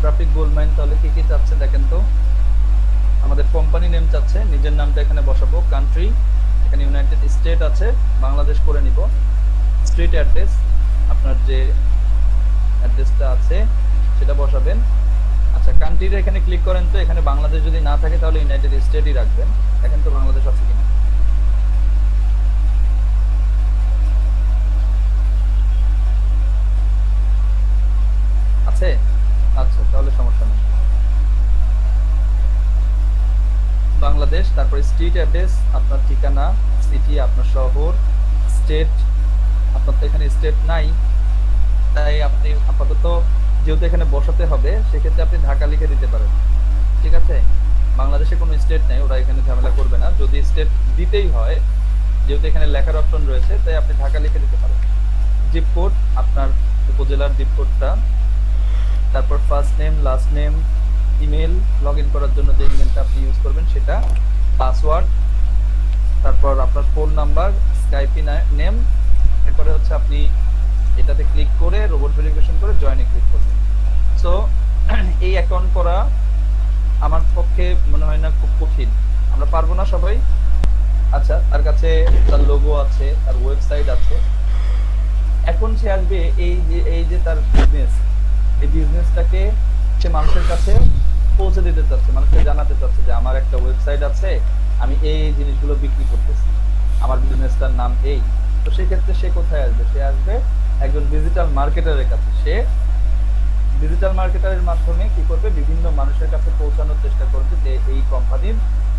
ট্রাফিক গোল্ড মাইন তাহলে কি কি চাচ্ছে দেখেন তো। আমাদের কোম্পানি নেম চাচ্ছে, নিজের নামটা এখানে বসাবো, কান্ট্রি এখানে ইউনাইটেড স্টেট আছে, বাংলাদেশ করে নিব। স্ট্রিট অ্যাড্রেস, আপনার যে অ্যাড্রেসটা আছে সেটা বসাবেন। আচ্ছা, কান্ট্রির এখানে ক্লিক করেন তো, এখানে বাংলাদেশ যদি না থাকে তাহলে ইউনাইটেড স্টেটই রাখবেন। দেখেন তো বাংলাদেশ আছে কিনা। আছে? আচ্ছা, তাহলে সমস্যা নেই। বাংলাদেশ, তারপর স্ট্রিট অ্যাড্রেস, আপনার ঠিকানা, সিটি, আপনার শহর, স্টেট, আপনার তো এখানে স্টেট নাই, তাই আপনি আপাতত যেহেতু এখানে বসাতে হবে সেক্ষেত্রে আপনি ঢাকা লিখে দিতে পারেন, ঠিক আছে? বাংলাদেশে কোনো স্টেট নাই, ওরা এখানে ঝামেলা করবে না। যদি স্টেট দিতেই হয়, যেহেতু এখানে লেখার অপশন রয়েছে, তাই আপনি ঢাকা লিখে দিতে পারেন। জিপ কোড, আপনার উপজেলার জিপ কোডটা, তারপর first name, last name, email, log in করার জন্য যে ইমেলটা আপনি ইউজ করবেন সেটা, পাসওয়ার্ড, তারপর আপনার ফোন নাম্বার, স্কাইপি নেম, এরপরে হচ্ছে আপনি এটাতে ক্লিক করে রোবট ভেরিফিকেশন করে জয়েনে ক্লিক করবেন। সো এই অ্যাকাউন্ট করা আমার পক্ষে মনে হয় না খুব কঠিন, আমরা পারবো না সবাই। আচ্ছা, তার কাছে তার লোগো আছে, তার ওয়েবসাইট আছে, এখন সে আসবে এই যে তার বিজনেস, এই বিজনেসটাকে সে মানুষের কাছে পৌঁছে দিতে চাচ্ছে, মানুষকে জানাতে চাচ্ছে যে আমার একটা ওয়েবসাইট আছে, আমি এই জিনিসগুলো বিক্রি করতেছি, আমার বিজনেসটার নাম এই। তো সেক্ষেত্রে সে কোথায় আসবে? সে আসবে একজন ডিজিটাল মার্কেটারের কাছে। সে ডিজিটাল মার্কেটারের মাধ্যমে কি করবে? বিভিন্ন মানুষের কাছে পৌঁছানোর চেষ্টা করবে যে এই কোম্পানির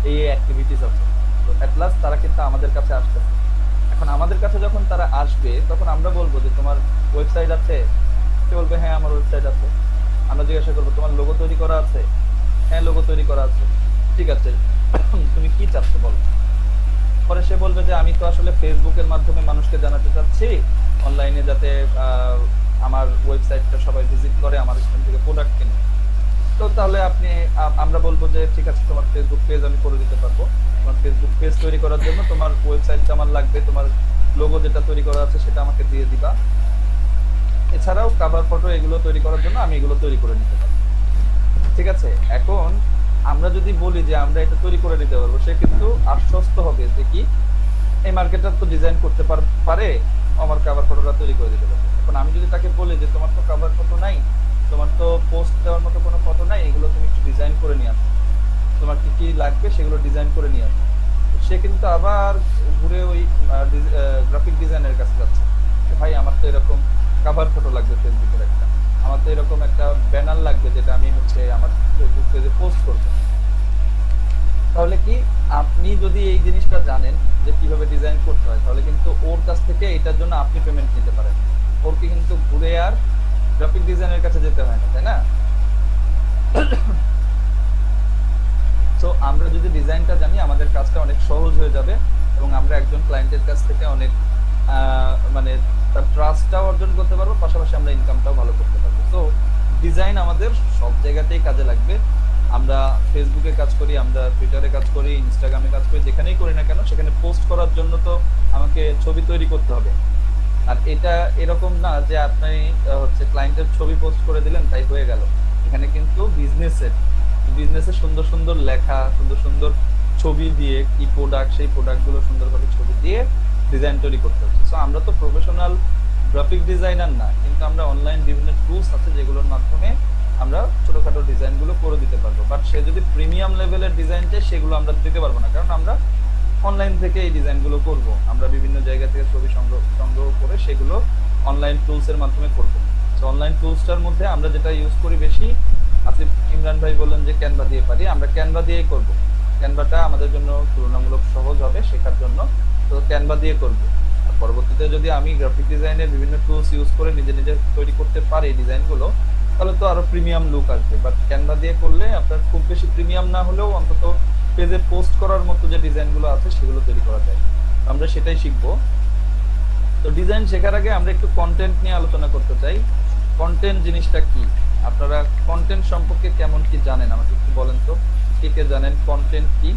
এই অ্যাক্টিভিটিস আছে। তো অ্যাট লাস্ট তারা কিন্তু আমাদের কাছে আসতেছে। এখন আমাদের কাছে যখন তারা আসবে তখন আমরা বলবো যে তোমার ওয়েবসাইট আছে? সে বলবে হ্যাঁ আমার ওয়েবসাইট আছে। আমরা জিজ্ঞাসা করবো তোমার লোগো তৈরি করা আছে? হ্যাঁ লোগো তৈরি করা আছে। ঠিক আছে, তুমি কি চাচ্ছ বলো। পরে সে বলবে যে আমি তো আসলে ফেসবুকের মাধ্যমে মানুষকে জানাতে চাচ্ছি অনলাইনে যাতে আমার ওয়েবসাইটটা সবাই ভিজিট করে, আমার এখান থেকে প্রোডাক্ট কিনে। তো তাহলে আমরা বলবো যে ঠিক আছে, তোমার ফেসবুক পেজ আমি করে দিতে পারবো। তোমার ফেসবুক পেজ তৈরি করার জন্য তোমার ওয়েবসাইটটা আমার লাগবে, তোমার লোগো যেটা তৈরি করা আছে সেটা আমাকে দিয়ে দিবা। এছাড়াও কভার ফটো এগুলো তৈরি করার জন্য আমি এগুলো তৈরি করে নিতে পারি। ঠিক আছে, এখন আমরা যদি বলি যে আমরা এটা তৈরি করে নিতে পারবো, সে কিন্তু আশ্বস্ত হবে যে কি এই মার্কেটার তো ডিজাইন করতে পারে, আমার কভার ফটোটা তৈরি করে দিতে পারবে। এখন আমি যদি তাকে বলি যে তোমার তো কভার ফটো নাই, তোমার তো পোস্ট দেওয়ার মতো কোনো ফটো নাই, এগুলো তুমি একটু ডিজাইন করে নিয়ে আসো, তোমার কি কি লাগবে সেগুলো ডিজাইন করে নিয়ে আসো, সে কিন্তু আবার ঘুরে ওই গ্রাফিক ডিজাইনের কাছে যাচ্ছে যে ভাই আমার তো এরকম কভার ফটো লাগবে ফেসবুকের একটা, আমার তো এরকম একটা ব্যানার লাগবে যেটা আমি হচ্ছে আমার ফেসবুক পেজে পোস্ট করবো। তাহলে কি আপনি যদি এই জিনিসটা জানেন যে কিভাবে ডিজাইন করতে হয়, তাহলে কিন্তু ওর কাছ থেকে এটার জন্য আপনি পেমেন্ট নিতে পারেন, ওর কি কিন্তু ঘুরে আর গ্রাফিক ডিজাইনের কাছে যেতে হয় না, তাই না? তো আমরা যদি ডিজাইনটা জানি আমাদের কাজটা অনেক সহজ হয়ে যাবে এবং আমরা একজন ক্লায়েন্টের কাছ থেকে অনেক মানে তার ট্রাস্টটাও অর্জন করতে পারবো, পাশাপাশি আমরা ইনকামটাও ভালো করতে পারবো। তো ডিজাইন আমাদের সব জায়গাতেই কাজে লাগবে। আমরা ফেসবুকে কাজ করি, আমরা টুইটারে কাজ করি, ইনস্টাগ্রামে কাজ করি, যেখানেই করি না কেন সেখানে পোস্ট করার জন্য তো আমাকে ছবি তৈরি করতে হবে। আর এটা এরকম না যে আপনি হচ্ছে ক্লায়েন্টের ছবি পোস্ট করে দিলেন তাই হয়ে গেল। এখানে কিন্তু বিজনেসের সুন্দর সুন্দর লেখা, সুন্দর সুন্দর ছবি দিয়ে কি প্রোডাক্ট, সেই প্রোডাক্টগুলো সুন্দরভাবে ছবি দিয়ে ডিজাইন তৈরি করতে হচ্ছে। সো আমরা তো প্রফেশনাল গ্রাফিক ডিজাইনার না, কিন্তু আমরা অনলাইন বিভিন্ন টুলস আছে যেগুলোর মাধ্যমে আমরা ছোটখাটো ডিজাইনগুলো করে দিতে পারবো। বাট সে যদি প্রিমিয়াম লেভেলের ডিজাইন চায় সেগুলো আমরা দিতে পারবো না, কারণ আমরা অনলাইন থেকে এই ডিজাইনগুলো করব, আমরা বিভিন্ন জায়গা থেকে ছবি সংগ্রহ করে সেগুলো অনলাইন টুলসের মাধ্যমে করব। তো অনলাইন টুলসটার মধ্যে আমরা যেটা ইউজ করি বেশি, আপনি ইমরান ভাই বললেন যে ক্যানভা দিয়ে পারি, আমরা ক্যানভা দিয়েই করব। ক্যানভাটা আমাদের জন্য তুলনামূলক সহজ হবে শেখার জন্য, তো ক্যানভা দিয়ে করব। আর পরবর্তীতে যদি আমি গ্রাফিক ডিজাইনের বিভিন্ন টুলস ইউজ করে নিজে নিজে তৈরি করতে পারি ডিজাইনগুলো, তাহলে তো আরো প্রিমিয়াম লুক আসবে। বাট ক্যানভা দিয়ে করলে আপনার খুব বেশি প্রিমিয়াম না হলেও অন্তত পেজে পোস্ট করার মতো যে ডিজাইনগুলো আছে সেগুলো তৈরি করা যায়। আমরা সেটাই শিখবো। তো ডিজাইন শেখার আগে আমরা একটু কন্টেন্ট নিয়ে আলোচনা করতে চাই। কন্টেন্ট জিনিসটা কি, আপনারা কন্টেন্ট সম্পর্কে কেমন কি জানেন আমাকে একটু বলেন তো, কে কে জানেন কন্টেন্ট কি?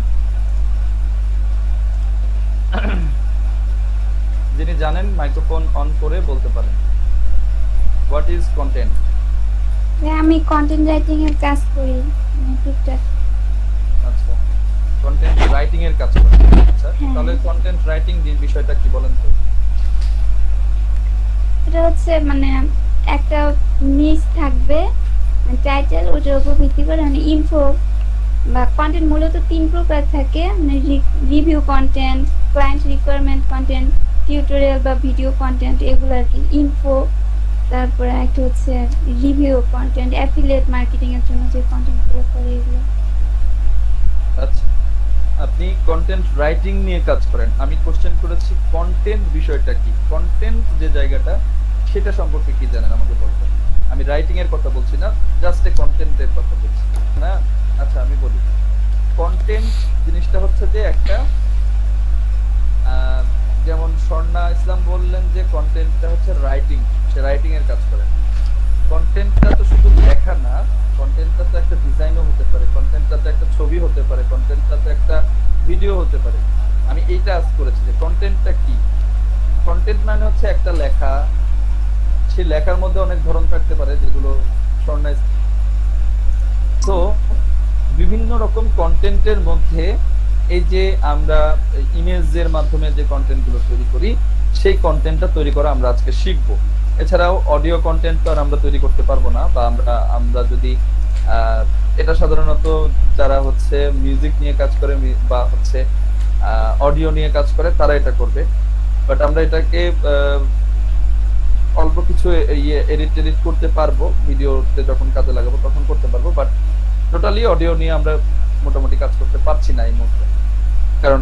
যিনি জানেন মাইক্রোফোন অন করে বলতে পারেন। What is content? আমি কন্টেন্ট রাইটিং এর কাজ করি টুকটাক। আচ্ছা, কন্টেন্ট রাইটিং এর কাজ করেন। আচ্ছা, হ্যাঁ। তাহলে কন্টেন্ট রাইটিং বিষয়টা কি বলেন তো? এটা হচ্ছে মানে একটা নিচ থাকবে টাইটেল, ওটার উপর ভিত্তি করে মানে ইনফো বা কন্টেন্ট মূলত 3 প্রকার থাকে, মানে review content, client requirement content, tutorial বা ভিডিও কন্টেন্ট, এগুলো আর কি ইনফো। তারপরে একটা হচ্ছে রিভিউ কন্টেন্ট, অ্যাফিলিয়েট মার্কেটিং এর জন্য যে কন্টেন্টগুলো করে এগুলো। আচ্ছা, আপনি কন্টেন্ট রাইটিং নিয়ে কাজ করেন। আমি কোশ্চেন করেছি কন্টেন্ট বিষয়টা কি, কন্টেন্ট যে জায়গাটা সেটা সম্পর্কে কি জানেন আমাকে বলবেন। আমি রাইটিং এর কথা বলছি না, জাস্ট এ কন্টেন্টের কথা বলছি না। আচ্ছা, আমি বলি কন্টেন্ট জিনিসটা হচ্ছে যে একটা যেমন স্বর্ণা ইসলাম বললেন যে কন্টেন্টটা হচ্ছে রাইটিং, সে রাইটিং এর কাজ করেন। কন্টেন্টটা তো শুধু লেখা না, কন্টেন্টটা তো একটা ডিজাইনও হতে পারে, কন্টেন্টটা তো একটা ছবি হতে পারে, কন্টেন্টটা তো একটা ভিডিও হতে পারে। আমি এইটা আজ করেছি যে কন্টেন্টটা কি। কন্টেন্ট মানে হচ্ছে একটা লেখা, সেই লেখার মধ্যে অনেক ধরন থাকতে পারে যেগুলো স্বর্ণা। তো বিভিন্ন রকম কন্টেন্টের মধ্যে এই যে আমরা ইমেজের মাধ্যমে যে কন্টেন্টগুলো তৈরি করি, সেই কন্টেন্টটা তৈরি করা আমরা আজকে শিখবো। এছাড়াও অডিও কন্টেন্ট তো আর আমরা তৈরি করতে পারবো না, বা আমরা যদি এটা সাধারণত যারা হচ্ছে মিউজিক নিয়ে কাজ করে বা হচ্ছে অডিও নিয়ে কাজ করে তারা এটা করবে। বাট আমরা এটাকে অল্প কিছু এডিট করতে পারবো, ভিডিওতে যখন কাজে লাগাবো তখন করতে পারবো। বাট টোটালি অডিও নিয়ে আমরা মোটামুটি কাজ করতে পারছি না এই মুহূর্তে, কারণ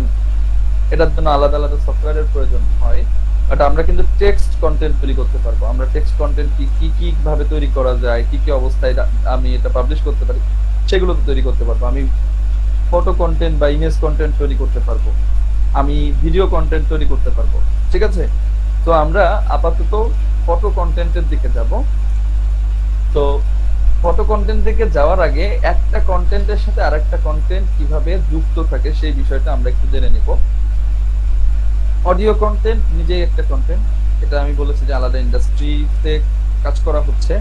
এটার জন্য আলাদা আলাদা সফটওয়্যারের প্রয়োজন হয়। বাট আমরা কিন্তু টেক্সট কন্টেন্ট তৈরি করতে পারবো। আমরা টেক্সট কন্টেন্ট কি ভাবে তৈরি করা যায়, কি অবস্থায় আমি এটা পাবলিশ করতে পারি সেগুলো তো তৈরি করতে পারবো। আমি ফটো কন্টেন্ট বা ইমেজ কন্টেন্ট তৈরি করতে পারবো, আমি ভিডিও কন্টেন্ট তৈরি করতে পারবো। ঠিক আছে, তো আমরা আপাতত ফটো কন্টেন্টের দিকে যাব। তো ফটো কন্টেন্ট দিকে যাওয়ার আগে একটা কন্টেন্টের সাথে আরেকটা কন্টেন্ট কিভাবে যুক্ত থাকে সেই বিষয়টা আমরা একটু জেনে নিব। অডিও কন্টেন্ট নিজেই একটা কন্টেন্ট, এটা আমি বলেছি যে আলাদা ইন্ডাস্ট্রিতে কাজ করা হচ্ছে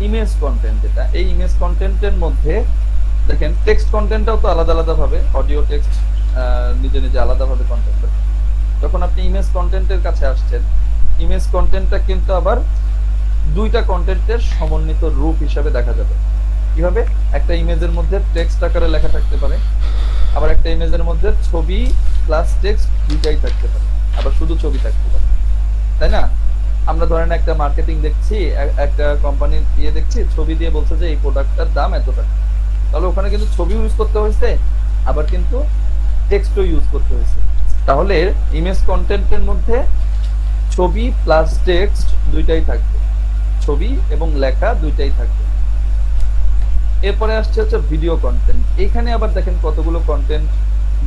ইমেজ কন্টেন্ট, যেটা এই ইমেজ কন্টেন্টের মধ্যে দেখেন টেক্সট কন্টেন্টটাও তো আলাদা আলাদা ভাবে, অডিও টেক্সট নিজে নিজে আলাদা ভাবে কন্টেন্ট। যখন আপনি ইমেজ কন্টেন্টের কাছে আসছেন, ইমেজ কন্টেন্টটা কিন্তু আবার দুইটা কন্টেন্টের সমন্বিত রূপ হিসাবে দেখা যাবে। কিভাবে? একটা ইমেজের মধ্যে টেক্সট আকারে লেখা থাকতে পারে, আবার একটা ইমেজের মধ্যে ছবি প্লাস টেক্সট দুইটাই থাকতে পারে, আবার শুধু ছবি থাকতে পারে, তাই না? আমরা ধরেন একটা মার্কেটিং দেখছি, একটা কোম্পানির দেখছি, ছবি দিয়ে বলছে যে এই প্রোডাক্টটার দাম এত টাকা, তাহলে ওখানে কিন্তু ছবি ইউজ করতে হয়েছে, আবার কিন্তু টেক্সটও ইউজ করতে হয়েছে। তাহলে ইমেজ কন্টেন্টের মধ্যে ছবি প্লাস টেক্সট দুইটাই থাকবে, ছবি এবং লেখা দুইটাই থাকবে। এরপরে আসছে হচ্ছে ভিডিও কন্টেন্ট। এখানে আবার দেখেন কতগুলো কন্টেন্ট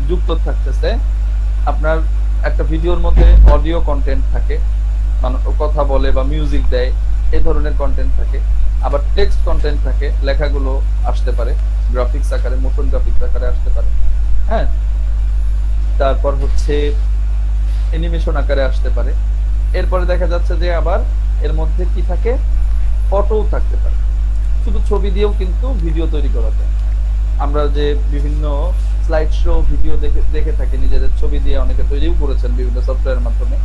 যুক্ত থাকতেছে। আপনার একটা ভিডিওর মধ্যে অডিও কন্টেন্ট থাকে, মানে কথা বলে বা মিউজিক দেয়, এই ধরনের কন্টেন্ট থাকে। আবার টেক্সট কন্টেন্ট থাকে, লেখাগুলো আসতে পারে গ্রাফিক্স আকারে, মোশন গ্রাফিক্স আকারে আসতে পারে, হ্যাঁ। তারপর হচ্ছে অ্যানিমেশন আকারে আসতে পারে। এরপরে দেখা যাচ্ছে যে আবার এর মধ্যে কি থাকে, ফটোও থাকতে পারে। শুধু ছবি দিয়েও কিন্তু ভিডিও তৈরি করা যায়। আমরা যে বিভিন্ন স্লাইড শো ভিডিও দেখে থাকি, নিজেদের ছবি দিয়ে অনেকে তৈরিও করেছেন বিভিন্ন সফটওয়্যারের মাধ্যমে,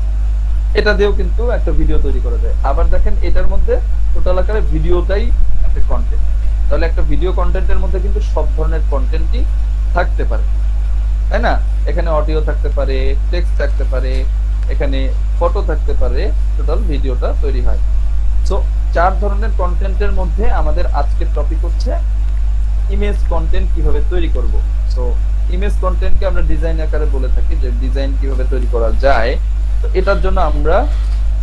এটা দিয়েও কিন্তু একটা ভিডিও তৈরি করা যায়। আবার দেখেন এটার মধ্যে টোটাল আকারে ভিডিওটাই একটা কন্টেন্ট। তাহলে একটা ভিডিও কন্টেন্টের মধ্যে কিন্তু সব ধরনের কন্টেন্টই থাকতে পারে, তাই না? এখানে অডিও থাকতে পারে, টেক্সট থাকতে পারে, এখানে ফটো থাকতে পারে, টোটাল ভিডিওটা তৈরি হয়। সো 4 ধরনের কন্টেন্টের মধ্যে আমাদের আজকের টপিক হচ্ছে ইমেজ কন্টেন্ট কিভাবে তৈরি করব। সো ইমেজ কন্টেন্টকে আমরা ডিজাইন আকারে বলে থাকি, যে ডিজাইন কিভাবে তৈরি করা যায়। তো এটার জন্য আমরা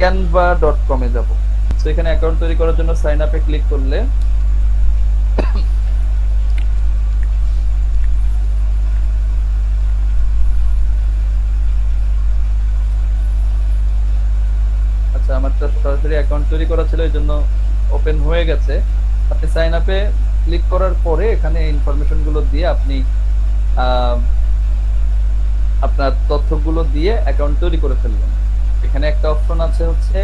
canva.com এ যাব। সো এখানে অ্যাকাউন্ট তৈরি করার জন্য সাইন আপে ক্লিক করলে আচ্ছা, আমারটা সরাসরি অ্যাকাউন্ট তৈরি করা ছিল, এই জন্য ওপেন হয়ে গেছে। আপনি সাইন আপে ক্লিক করার পরে এখানে ইনফরমেশন গুলো দিয়ে আপনি আপনার তথ্যগুলো দিয়ে অ্যাকাউন্ট তৈরি করে ফেলবেন। এখানে একটা অপশন আছে হচ্ছে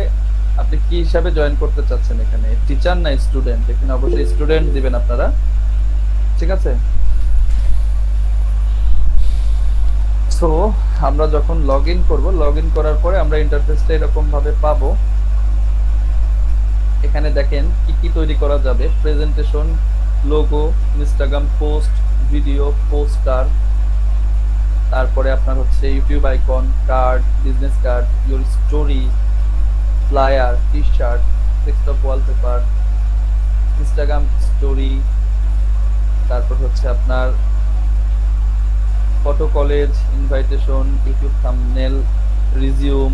আপনি কি হিসাবে জয়েন করতে চাচ্ছেন, এখানে টিচার না স্টুডেন্ট। এখানে অবশ্যই স্টুডেন্ট দিবেন আপনারা, ঠিক আছে? সো আমরা যখন লগ ইন করবো, লগ ইন করার পরে আমরা ইন্টারফেসটা এরকম ভাবে পাবো। এখানে দেখেন কি কি তৈরি করা যাবে, presentation, logo, Instagram post, video, poster, তারপরে আপনার হচ্ছে YouTube icon, card, business card, your story, flyer, T shirt, desktop wallpaper, Instagram story, তারপর হচ্ছে আপনার photo college, invitation, YouTube thumbnail, resume,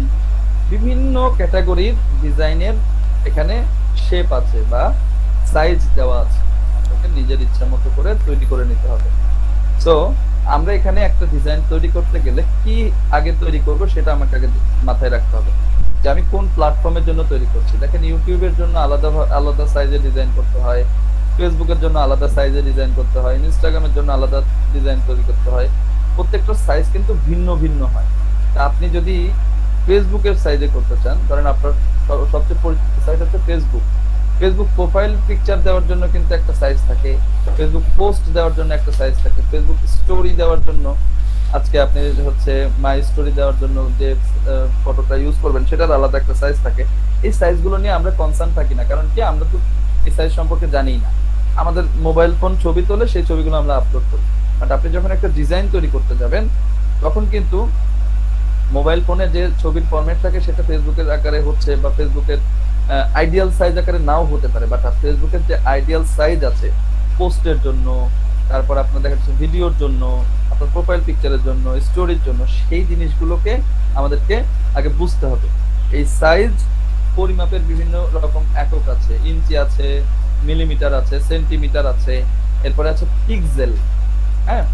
বিভিন্ন ক্যাটাগরির ডিজাইনের এখানে শেপ আছে বা সাইজ দেওয়া আছে, আপনাকে নিজের ইচ্ছা মতো করে তৈরি করে নিতে হবে। সো আমরা এখানে একটা ডিজাইন তৈরি করতে গেলে কি আগে তৈরি করব সেটা আমাকে আগে মাথায় রাখতে হবে, যে আমি কোন প্ল্যাটফর্মের জন্য তৈরি করছি। দেখেন ইউটিউবের জন্য আলাদা আলাদা সাইজে ডিজাইন করতে হয়, ফেসবুকের জন্য আলাদা সাইজে ডিজাইন করতে হয়, ইনস্টাগ্রামের জন্য আলাদা ডিজাইন তৈরি করতে হয়। প্রত্যেকটা সাইজ কিন্তু ভিন্ন ভিন্ন হয়। তা আপনি যদি ফেসবুকের সাইজে করতে চান, ধরেন আপনার সবচেয়ে পরিচিত সাইট হচ্ছে ফেসবুক, ফেসবুক প্রোফাইল পিকচার দেওয়ার জন্য কিন্তু একটা সাইজ থাকে, ফেসবুক পোস্ট দেওয়ার জন্য একটা সাইজ থাকে, ফেসবুক স্টোরি দেওয়ার জন্য, আজকে আপনি হচ্ছে মাই স্টোরি দেওয়ার জন্য যে ফটোটা ইউজ করবেন সেটার আলাদা একটা সাইজ থাকে। এই সাইজগুলো নিয়ে আমরা কনসার্ন থাকি না, কারণ কি আমরা তো এই সাইজ সম্পর্কে জানি না। আমাদের মোবাইল ফোন ছবি তোলে, সেই ছবিগুলো আমরা আপলোড করি। বাট আপনি যখন একটা ডিজাইন তৈরি করতে যাবেন, তখন কিন্তু মোবাইল ফোনে যে ছবির ফরম্যাট থাকে সেটা ফেসবুকের আকারে হচ্ছে, বা ফেসবুকের আইডিয়াল সাইজ আকারে নাও হতে পারে। বাট ফেসবুকের যে আইডিয়াল সাইজ আছে পোস্টের জন্য, তারপর আপনার দেখা যাচ্ছে ভিডিওর জন্য, আপনার প্রোফাইল পিকচারের জন্য, স্টোরির জন্য, সেই জিনিসগুলোকে আমাদেরকে আগে বুঝতে হবে। এই সাইজ পরিমাপের বিভিন্ন রকম একক আছে, ইঞ্চি আছে, মিলিমিটার আছে, সেন্টিমিটার আছে, এরপরে আছে পিক্সেল। হ্যাঁ,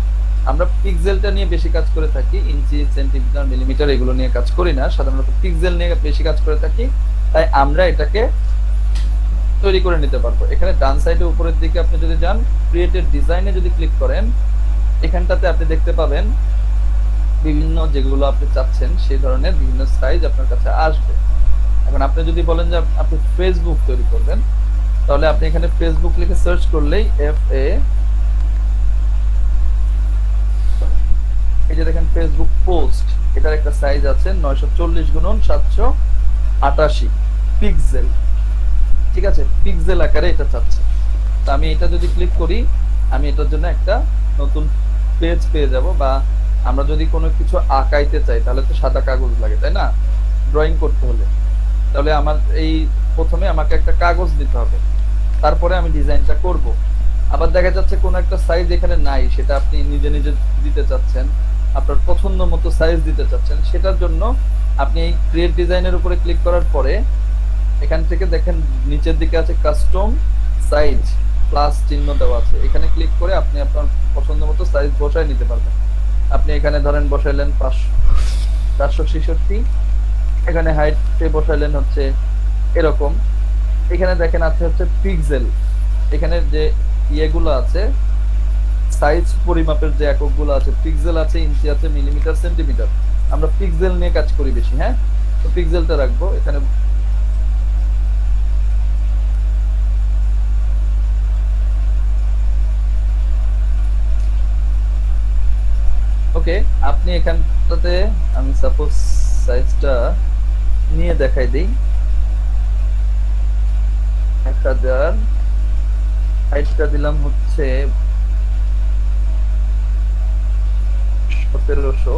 আমরা পিক্সেলটা নিয়ে বেশি কাজ করে থাকি, ইঞ্চি, সেন্টিমিটার, মিলিমিটার এগুলো নিয়ে কাজ করি না, সাধারণত পিক্সেল নিয়ে বেশি কাজ করে থাকি। তাই আমরা এটাকে তৈরি করে নিতে পারবো। এখানে ডান সাইডে উপরের দিকে আপনি যদি যান, ক্রিয়েটেড ডিজাইনে যদি ক্লিক করেন, এখানটাতে আপনি দেখতে পাবেন বিভিন্ন যেগুলো আপনি চাচ্ছেন সেই ধরনের বিভিন্ন সাইজ আপনার কাছে আসবে। এখন আপনি যদি বলেন যে আপনি ফেসবুক তৈরি করবেন, তাহলে আপনি এখানে ফেসবুক লিখে সার্চ করলেই FA, এই যে দেখেন ফেসবুক পোস্ট, এটার একটা সাইজ আছে 940x788 পিক্সেল। ঠিক আছে, পিক্সেল আকারে এটা চাচ্ছে। তো আমি এটা যদি ক্লিক করি, আমি এটার জন্য একটা নতুন পেজ পেয়ে যাব। বা আমরা যদি কোনো কিছু আঁকাইতে চাই তাহলে তো সাদা কাগজ লাগে, তাই না, ড্রয়িং করতে হলে। তাহলে আমার এই প্রথমে আমাকে একটা কাগজ দিতে হবে, তারপরে আমি ডিজাইনটা করব। আবার দেখা যাচ্ছে কোনো একটা সাইজ এখানে নাই, সেটা আপনি নিজে নিজে দিতে চাচ্ছেন, আপনার পছন্দ মতো সাইজ দিতে চাচ্ছেন, সেটার জন্য আপনি এই ক্রিয়েট ডিজাইনের উপরে ক্লিক করার পরে এখান থেকে দেখেন নিচের দিকে আছে কাস্টম সাইজ, প্লাস চিহ্ন দেওয়া আছে। এখানে ক্লিক করে আপনি আপনার পছন্দ মতো সাইজ বসায় নিতে পারবেন। আপনি এখানে ধরেন বসাইলেন 466, এখানে হাইটে বসাইলেন হচ্ছে এরকম। এখানে দেখেন আছে হচ্ছে পিক্সেল, এখানে যে ইয়েগুলো আছে সাইজ পরিমাপের যে এককগুলো আছে, পিক্সেল আছে, ইঞ্চি আছে, মিলিমিটার, সেন্টিমিটার। আমরা পিক্সেল নিয়ে কাজ করি বেশি। হ্যাঁ, তো পিক্সেলটা রাখবো এখানে। ওকে, আপনি এখানটাতে আমি সাপোজ সাইজটা নিয়ে দেখাই দিই 1000, হাইটটা দিলাম হচ্ছে 1700।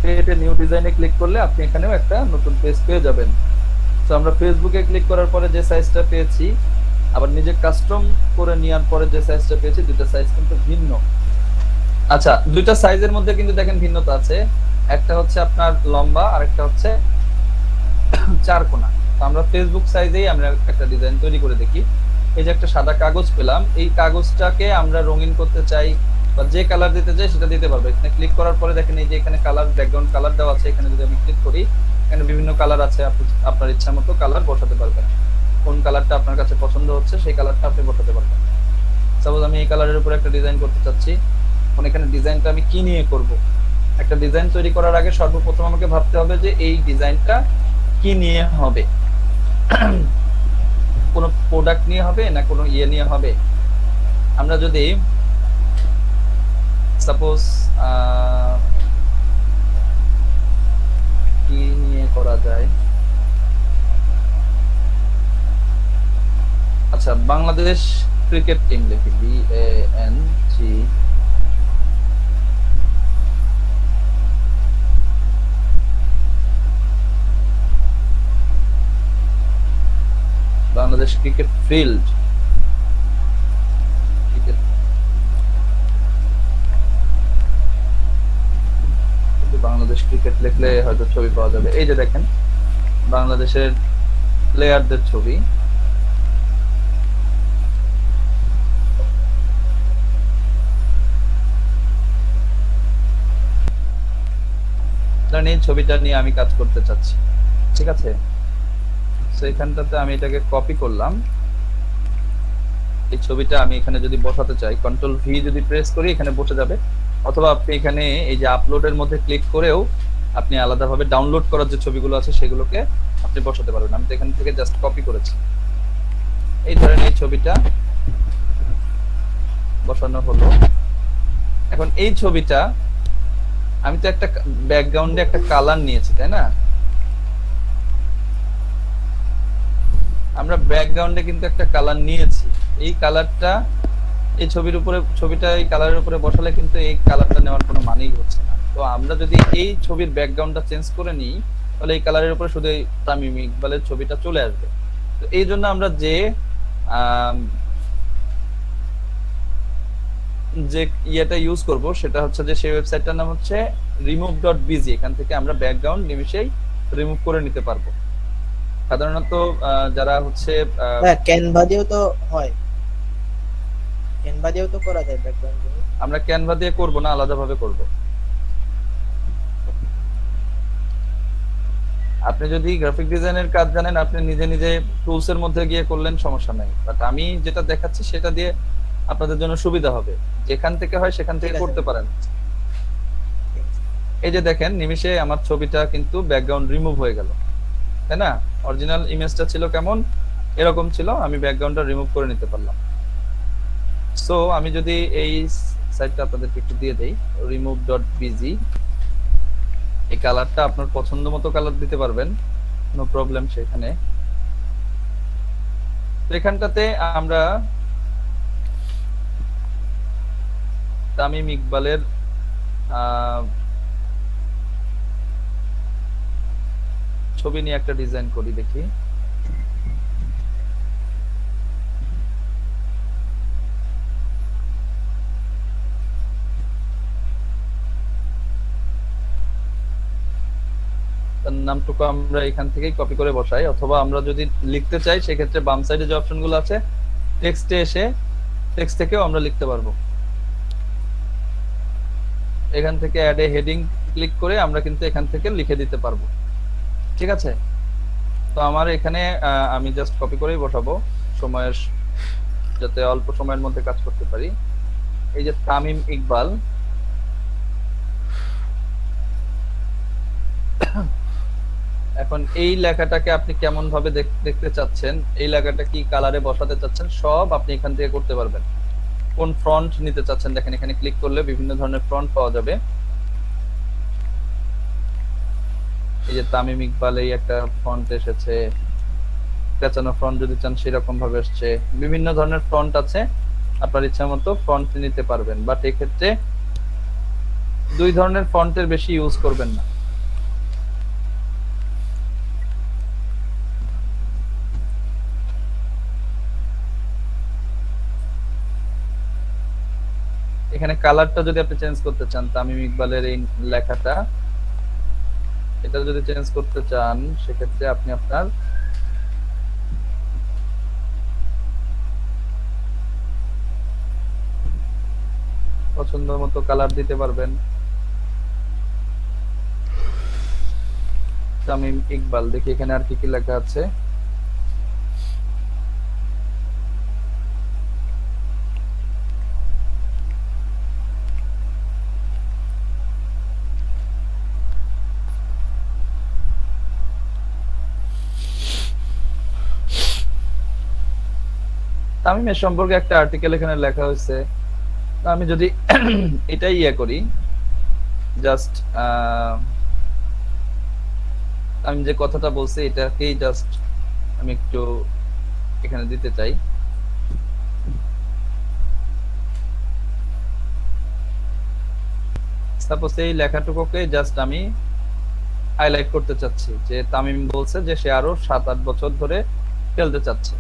ক্রিয়েট নিউ ডিজাইনে ক্লিক করলে আপনি এখানেও একটা নতুন পেজ পেয়ে যাবেন। তো আমরা ফেসবুকে ক্লিক করার পরে যে সাইজটা পেয়েছি, আবার নিজে কাস্টম করে নেওয়ার পরে যে সাইজটা পেয়েছি, দুটো সাইজ কিন্তু ভিন্ন। আচ্ছা, দুইটা সাইজের মধ্যে কিন্তু দেখেন ভিন্নতা আছে। একটা হচ্ছে আপনার লম্বা আর একটা হচ্ছে চারকোনা। তো আমরা ফেসবুক সাইজেই আমরা একটা ডিজাইন তৈরি করে দেখি। এই যে একটা সাদা কাগজ পেলাম, এই কাগজটাকে আমরা রঙিন করতে চাই বা যে কালার দিতে চাই সেটা দিতে পারবো। এখানে ক্লিক করার পরে দেখেন এই যে এখানে কালার, ব্যাকগ্রাউন্ড কালার দেওয়া আছে। এখানে যদি আমি ক্লিক করি, এখানে বিভিন্ন কালার আছে, আপনি আপনার ইচ্ছা মতো কালার বসাতে পারবেন। কোন কালারটা আপনার কাছে পছন্দ হচ্ছে সেই কালারটা আপনি বসাতে পারবেন। সাপোজ আমি এই কালারের উপর একটা ডিজাইন করতে চাচ্ছি, এখন এখানে ডিজাইনটা আমি কি নিয়ে করব। একটা ডিজাইন তৈরি করার আগে সর্বপ্রথম আমাকে ভাবতে হবে যে এই ডিজাইনটা কি নিয়ে হবে। কোনো প্রোডাক্ট নিয়ে হবে না কোনো ইয়ে নিয়ে হবে। আমরা যদি সাপোজ কি নিয়ে করা যায়, আচ্ছা বাংলাদেশ ক্রিকেট টিম লিখি, BANG, Bangladesh cricket field, Bangladesh cricket লিখলে হয়তো ছবি পাওয়া যাবে। এই যে দেখেন বাংলাদেশের প্লেয়ারদের ছবি। ধরেন এই ছবিটা নিয়ে আমি কাজ করতে চাচ্ছি, ঠিক আছে। তো এখানটাতে আমি এটাকে কপি করলাম, এই ছবিটা আমি এখানে যদি বসাতে চাই, কন্ট্রোল ভি যদি প্রেস করি এখানে বসে যাবে। অথবা আপনি এখানে এই যে আপলোডের মধ্যে ক্লিক করেও আপনি আলাদাভাবে ডাউনলোড করার যে ছবিগুলো আছে সেগুলোকে আপনি বসাতে পারবেন। আমি তো এখান থেকে জাস্ট কপি করেছি। এই ধরেন এই ছবিটা বসানো হলো। এখন এই ছবিটা আমি তো একটা ব্যাকগ্রাউন্ডে একটা কালার নিয়েছি, তাই না। আমরা ব্যাকগ্রাউন্ডে কিন্তু একটা কালার নিয়েছি। এই কালারটা এই ছবির উপরে, ছবিটা এই কালারের উপরে বসালে কিন্তু এই কালারটা নেওয়ার কোনো মানেই হচ্ছে না। তো আমরা যদি এই ছবির ব্যাকগ্রাউন্ডটা চেঞ্জ করে নিই, তাহলে এই কালারের উপরে শুধু এই তামিম ইকবালের ছবিটা চলে আসবে। তো এই জন্য আমরা যে ইয়েটা ইউজ করব সেটা হচ্ছে যে সেই ওয়েবসাইটটার নাম হচ্ছে remove.bg। এখান থেকে আমরা ব্যাকগ্রাউন্ড নিমিশেই রিমুভ করে নিতে পারবো। সাধারণত যারা হচ্ছে ক্যানভা দিয়েও তো হয়, ক্যানভা দিয়েও তো করা যায় ব্যাকগ্রাউন্ড। আমরা ক্যানভা দিয়ে করব না, আলাদাভাবে করব। আপনি যদি গ্রাফিক ডিজাইনের কাজ জানেন, আপনি নিজে নিজে টুলস এর মধ্যে গিয়ে করলেন, সমস্যা নাই। বাট আমি যেটা দেখাচ্ছি সেটা দিয়ে আপনাদের জন্য সুবিধা হবে। যেখান থেকে হয় সেখান থেকে করতে পারেন। এই যে দেখেন নিমিষে আমার ছবিটা কিন্তু ব্যাকগ্রাউন্ড রিমুভ হয়ে গেল, তাই না? অরিজিনাল ইমেজটা ছিল কেমন, এরকম ছিল, আমি ব্যাকগ্রাউন্ডটা রিমুভ করে নিতে পারলাম। সো আমি যদি এই সাইটটা আপনাদেরকে একটু দিয়ে দেই, remove.bg, এই কালারটা আপনার পছন্দ মতো কালার দিতে পারবেন, নো প্রবলেম সেখানে। তো এখানটাতে আমরা তামিম ইকবালের ছবি নিয়ে একটা ডিজাইন করি, দেখি। তার নামটুকু আমরা এখান থেকেই কপি করে বসাই, অথবা আমরা যদি লিখতে চাই সেক্ষেত্রে বাম সাইডে যে অপশনগুলো আছে টেক্সটে এসে টেক্সট থেকেও আমরা লিখতে পারবো। এখান থেকে অ্যাড এ হেডিং ক্লিক করে আমরা কিন্তু এখান থেকে লিখে দিতে পারবো, ঠিক আছে? তো আমার এখানে আমি জাস্ট কপি করেই বসাবো সময়ের, যাতে অল্প সময়ের মধ্যে কাজ করতে পারি। এই যে তামিম ইকবাল, এখন এই লেখাটাকে আপনি কেমন ভাবে দেখতে চাচ্ছেন, এই লেখাটা কি কালারে বসাতে চাচ্ছেন, সব আপনি এখান থেকে করতে পারবেন। কোন ফন্ট নিতে চাচ্ছেন দেখেন, এখানে ক্লিক করলে বিভিন্ন ধরনের ফন্ট পাওয়া যাবে। এই যে তামিম ইকবাল, এই একটা ফন্ট এসেছে, পেঁচানো ফন্ট যদি চান সেরকম ভাবে আসছে, বিভিন্ন ধরনের ফন্ট আছে, আপনার ইচ্ছা মতো ফন্ট নিতে পারবেন। বাট এক্ষেত্রে 2 ধরনের ফন্টের বেশি ইউজ করবেন না। এখানে কালারটা যদি আপনি চেঞ্জ করতে চান, তামিম ইকবালের এই লেখাটা, এটা যদি চেঞ্জ করতে চান সেক্ষেত্রে আপনি আপনার পছন্দ মতো কালার দিতে পারবেন। তামিম ইকবাল, দেখি এখানে আর কি কি লেখা আছে। তামিমের সম্পর্কে একটা আর্টিকেল এখানে লেখা হয়েছে। আমি যদি এটাই করি, জাস্ট আমি যে কথাটা বলছি এটাকেই জাস্ট আমি একটু এখানে দিতে চাই। সাপোজ এই লেখাটুকুকে জাস্ট আমি হাইলাইট করতে চাচ্ছি, যে তামিম বলছে যে সে আরো 7-8 বছর ধরে খেলতে চাচ্ছে।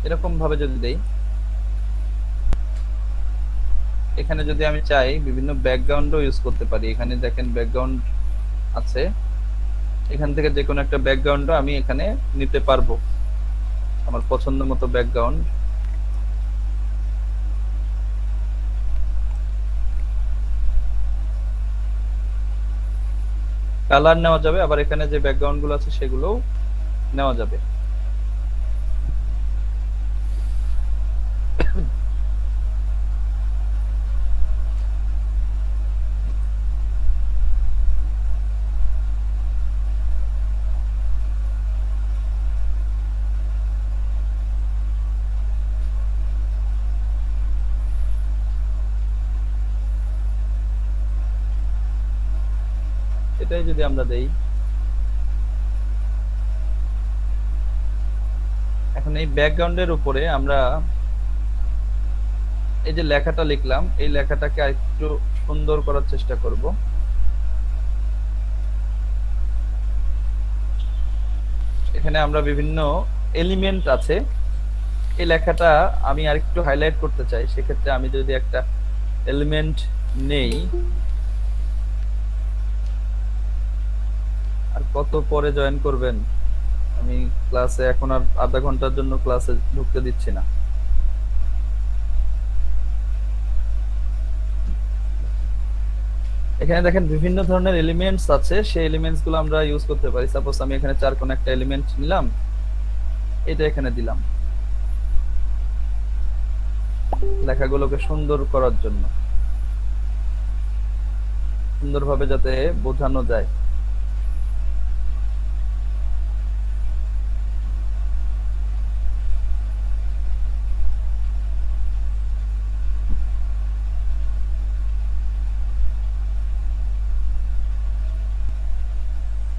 এরকম ভাবে যদি দেই, এখানে যদি আমি চাই বিভিন্ন ব্যাকগ্রাউন্ডও ইউজ করতে পারি। এখানে দেখেন ব্যাকগ্রাউন্ড আছে, এখান থেকে যে কোনো একটা ব্যাকগ্রাউন্ডও আমি এখানে নিতে পারবো, আমার পছন্দ মতো ব্যাকগ্রাউন্ড। কালার নেওয়া যাবে, আবার এখানে যে ব্যাকগ্রাউন্ড গুলো আছে সেগুলোও নেওয়া যাবে। এটাই যদি আমরা দেই, এখন এই ব্যাকগ্রাউন্ডের উপরে আমরা এই যে লেখাটা লিখলাম, এই লেখাটাকে আরেকটু সুন্দর করার চেষ্টা করব। এখানে আমরা বিভিন্ন এলিমেন্ট আছে, এই লেখাটা আমি আরেকটু হাইলাইট করতে চাই, সেক্ষেত্রে আমি যদি একটা এলিমেন্ট নেই, আর কত পরে জয়েন করবেন, আমি ক্লাসে এখন আর আধা ঘন্টার জন্য ক্লাসে ঢুকতে দিচ্ছি না। এখানে দেখেন বিভিন্ন ধরনের এলিমেন্টস আছে, সেই এলিমেন্টস গুলো আমরা ইউজ করতে পারি। সাপোজ আমি এখানে 4 কোন একটা এলিমেন্ট নিলাম, এটা এখানে দিলাম লেখাগুলোকে সুন্দর করার জন্য, সুন্দরভাবে যাতে বোঝানো যায়।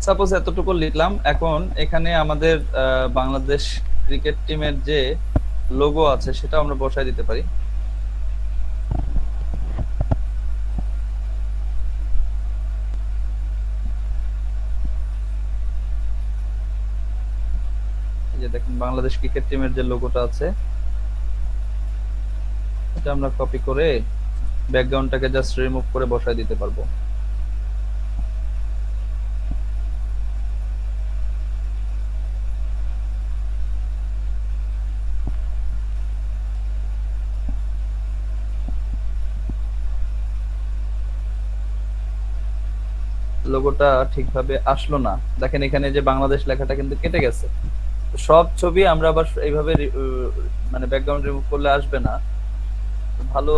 সাপোজ এতটুকু লিখলাম। এখন এখানে আমাদের বাংলাদেশ ক্রিকেট টিমের যে লোগো আছে সেটা আমরা বসায় দিতে পারি। এই যে দেখেন বাংলাদেশ ক্রিকেট টিমের যে লোগোটা আছে এটা আমরা কপি করে ব্যাকগ্রাউন্ডটাকে জাস্ট রিমুভ করে বসায় দিতে পারবো। লোগোটা ঠিকভাবে আসলো না, দেখেন এখানে যে বাংলাদেশ লেখাটা কিন্তু কেটে গেছে। তো সব ছবি আমরা আবার এইভাবে মানে ব্যাকগ্রাউন্ড রিমুভ করলে আসবে না। ভালো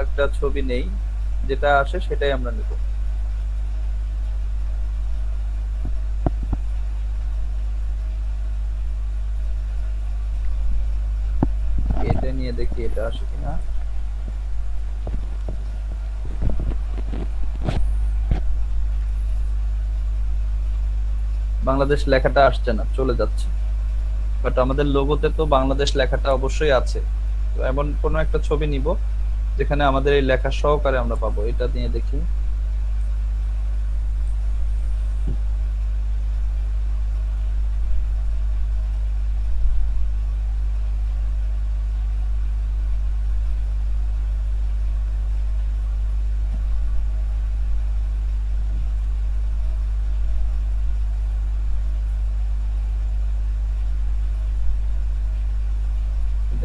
একটা ছবি নেই, যেটা আসে সেটাই আমরা নেব। এটা নিয়ে দেখি এটা আসে কিনা। বাংলাদেশ লেখাটা আসছে না, চলে যাচ্ছে। বাট আমাদের লোগোতে তো বাংলাদেশ লেখাটা অবশ্যই আছে। তো এমন কোনো একটা ছবি নিব যেখানে আমাদের এই লেখা সহকারে আমরা পাবো। এটা নিয়ে দেখি।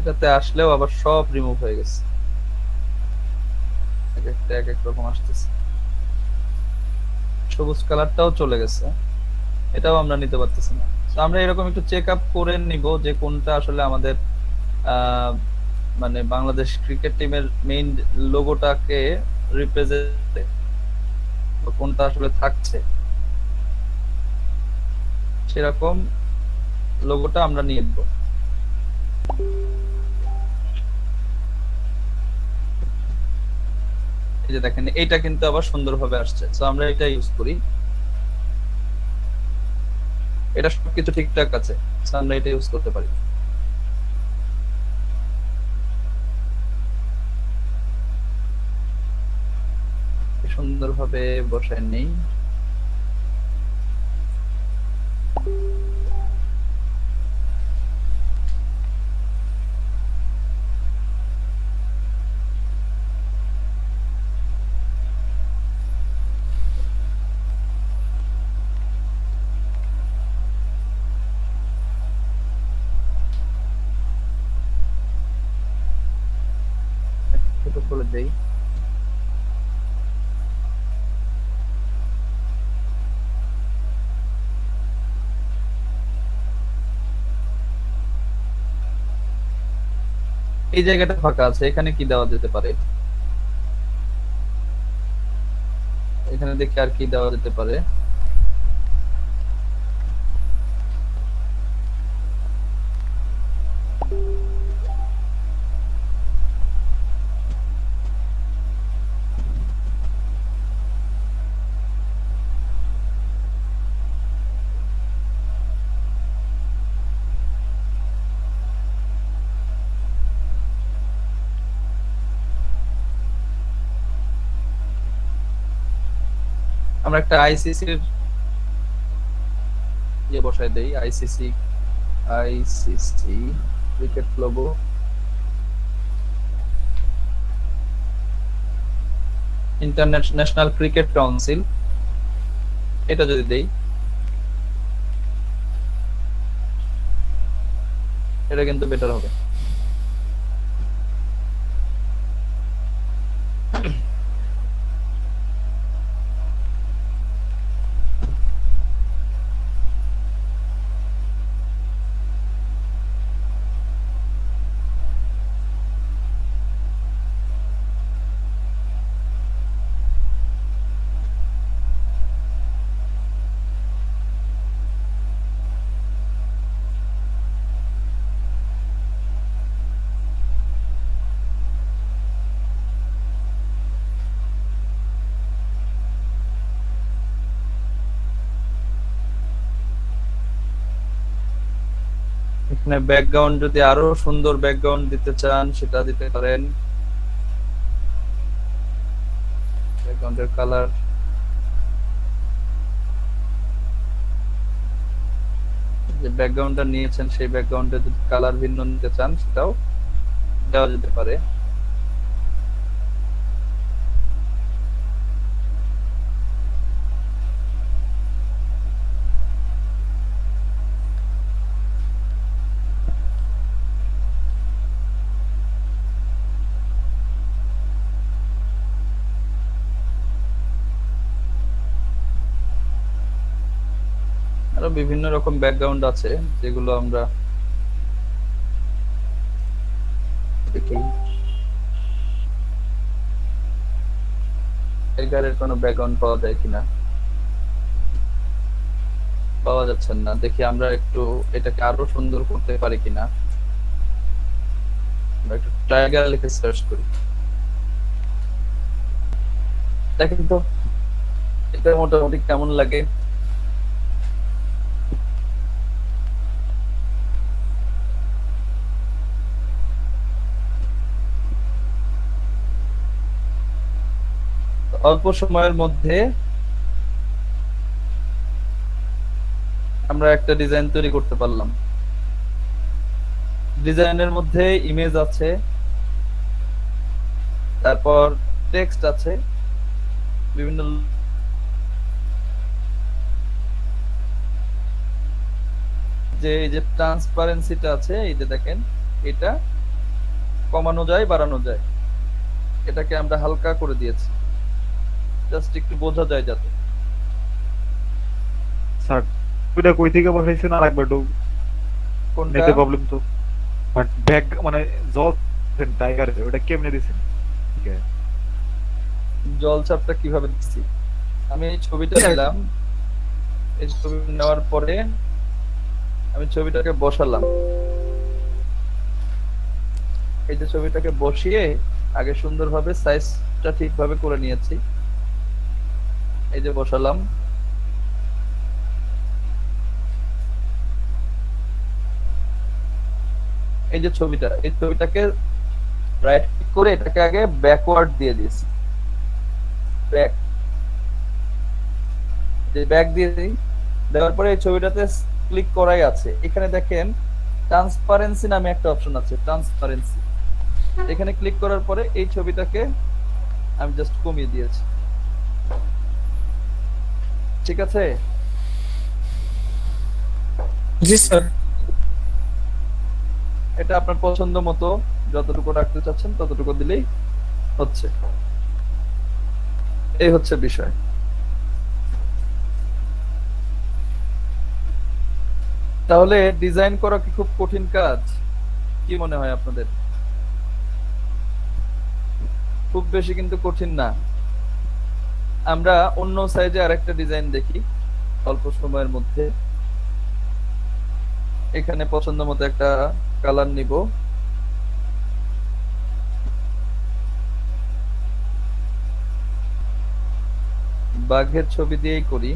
এটাতে আসলেও আবার সব রিমুভ হয়ে গেছে, এক একটা এক এক রকম আসতেছে। সবুজ কালারটাও চলে গেছে, এটাও আমরা নিতে পারতেছি না। তো আমরা এরকম একটু চেক আপ করে নিব যে কোনটা আসলে আমাদের মানে বাংলাদেশ ক্রিকেট টিমের মেইন লোগোটাকে রিপ্রেজেন্ট, কোনটা আসলে থাকছে সেরকম লোগোটা আমরা নিয়ে নেব। এই যে দেখেন এইটা কিন্তু আবার সুন্দরভাবে আসছে। তো আমরা এটা ইউজ করি, এটা সবকিছু ঠিকঠাক আছে, তো আমরা এটা ইউজ করতে পারি। সুন্দরভাবে বসায় নেই। ছোট করে দেই। এই জায়গাটা ফাঁকা আছে, এখানে কি দেওয়া যেতে পারে? এখানে দেখি আর কি দেওয়া যেতে পারে। আমরা একটা আইসিসির ইয়ে বসায় দেই, ICC cricket logo. International cricket council, এটা যদি দেই এটা কিন্তু বেটার হবে। এখানে ব্যাকগ্রাউন্ড যদি আরো সুন্দর ব্যাকগ্রাউন্ড দিতে চান সেটা দিতে পারেন। ব্যাকগ্রাউন্ডের কালার যে ব্যাকগ্রাউন্ডটা নিয়েছেন সেই ব্যাকগ্রাউন্ডে যদি কালার ভিন্ন নিতে চান সেটাও দেওয়া যেতে পারে। আরো বিভিন্ন রকম ব্যাকগ্রাউন্ড আছে যেগুলো আমরা দেখি। টাইগারের কোনো ব্যাকগ্রাউন্ড পাওয়া যায় কিনা, পাওয়া যাচ্ছে না। দেখি আমরা একটু এটাকে আরো সুন্দর করতে পারি কিনা। আমরা একটু টাইগার লিখে সার্চ করি, দেখেন তো এটা মোটামুটি কেমন লাগে। অল্প সময়ের মধ্যে আমরা একটা ডিজাইন তৈরি করতে পারলাম। ডিজাইনের মধ্যে ইমেজ আছে, তারপর টেক্সট আছে, বিভিন্ন যে এই যে ট্রান্সপারেন্সিটা আছে, এই যে দেখেন এটা কমানো যায় বাড়ানো যায়। এটাকে আমরা হালকা করে দিয়েছি, জাস্ট একটু বোঝা যায় যাতে। স্যার ওইটা কই থেকে বসাইছেন আর একবার কোনটা? নেটে প্রবলেম তো ব্যাক মানে জল টাইগার ওটা কেমনে দিছেন? ঠিক আছে জল চাপটা কিভাবে দিচ্ছি, আমি এই ছবিটা নিলাম, এই ছবি নেওয়ার পরে আমি ছবিটাকে বসালাম। এই যে ছবিটাকে বসিয়ে আগে সুন্দরভাবে সাইজটা ঠিকভাবে করে নিয়েছি, এই যে বসালাম। এই যে ছবিটা, এই ছবিটাকে রাইট ক্লিক করে এটাকে আগে ব্যাকওয়ার্ড দিয়ে দিয়েছি, ব্যাক, যে ব্যাক দিয়ে দিই। দেওয়ার পরে এই ছবিটাতে ক্লিক করাই আছে। এখানে দেখেন ট্রান্সপারেন্সি নামে একটা অপশন আছে, ট্রান্সপারেন্সি। এখানে ক্লিক করার পরে এই ছবিটাকে আমি জাস্ট কমিয়ে দিয়েছি, ঠিক আছে? জি স্যার। এটা আপনার পছন্দ মতো যতটুকু রাখতে চাচ্ছেন ততটুকু দিলেই হচ্ছে। এই হচ্ছে বিষয়। তাহলে ডিজাইন করা কি খুব কঠিন কাজ? কি মনে হয় আপনাদের? খুব বেশি কিন্তু কঠিন না। আমরা অন্য সাইজে আরেকটা ডিজাইন দেখি অল্প সময়ের মধ্যে। এখানে পছন্দ মতো একটা কালার নিব, বাঘের ছবি দিয়েই করি।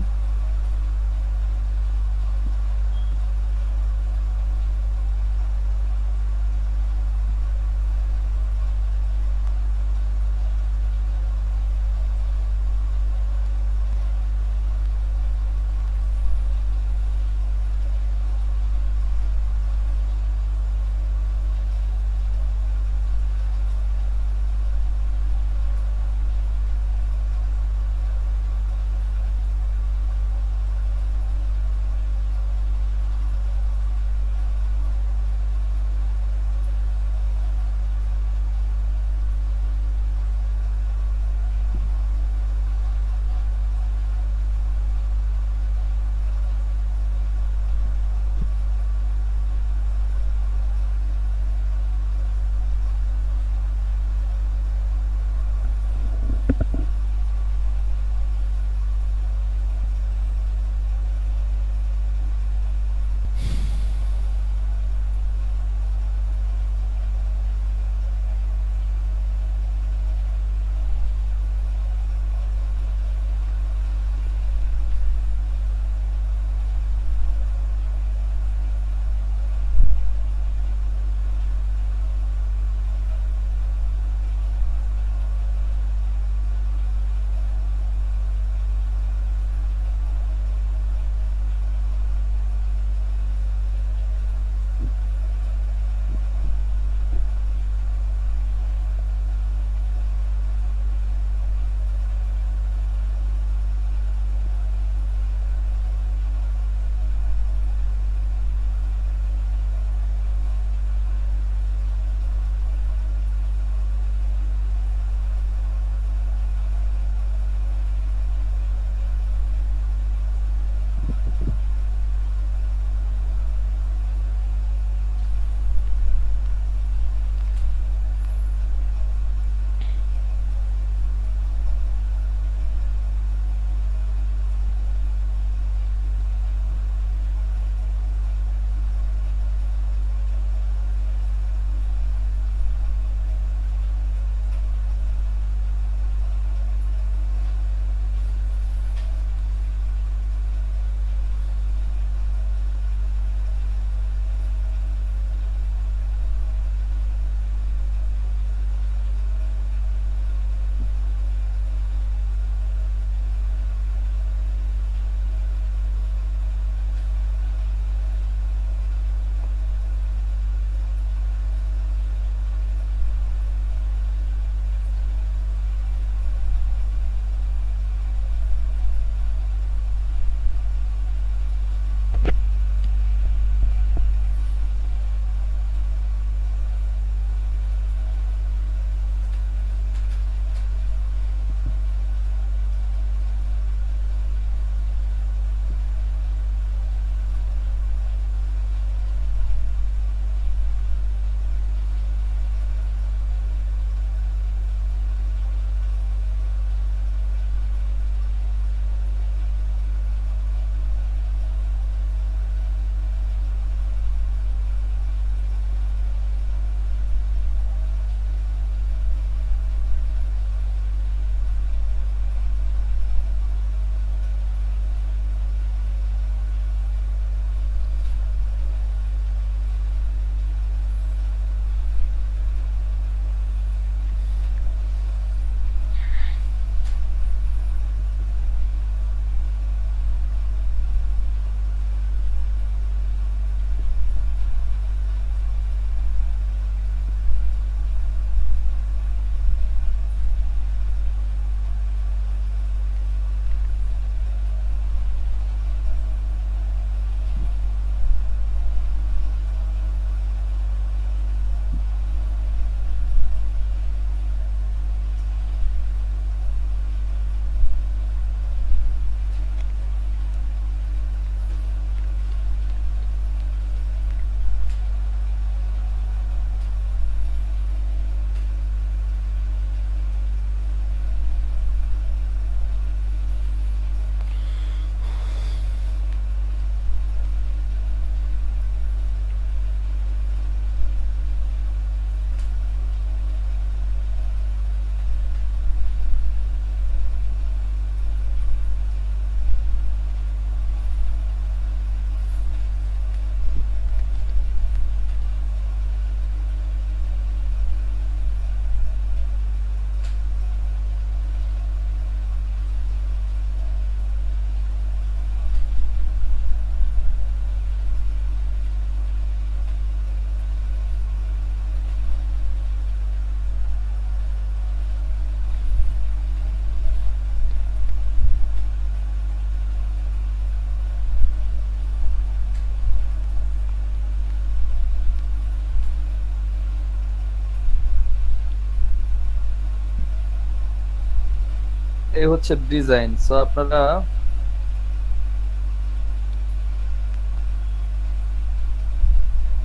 এই হচ্ছে ডিজাইন। সো আপনারা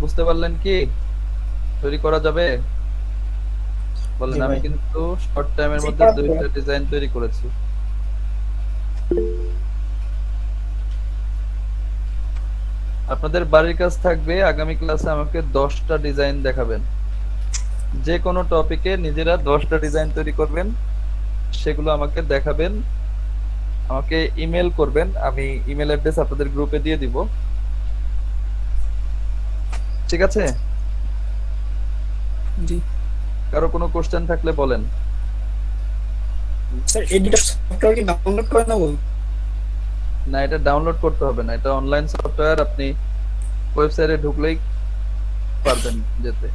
বুঝতে পারলেন কি তৈরি করা যাবে? বলেন। জি আমি ভাই। কিন্তু শর্ট টাইমের মধ্যে 2টা ডিজাইন তৈরি করেছি। আপনাদের বাড়ির কাজ থাকবে আগামী ক্লাসে আমাকে 10টা ডিজাইন দেখাবেন। যে কোনো টপিকে নিজেরা 10টা ডিজাইন তৈরি করবেন, সেগুলো আমাকে দেখাবেন, আমাকে ইমেল করবেন। আমি ইমেল অ্যাড্রেস আপনাদের গ্রুপে দিয়ে দিব। ঠিক আছে? জি কারো কোনো কোশ্চেন থাকলে বলেন। স্যার এডিটর সফটওয়্যার কি ডাউনলোড করে নেব? না, এটা ডাউনলোড করতে হবে না, এটা অনলাইন সফটওয়্যার। আপনি ওয়েবসাইটে ঢুকলেই পারবেন যেতে।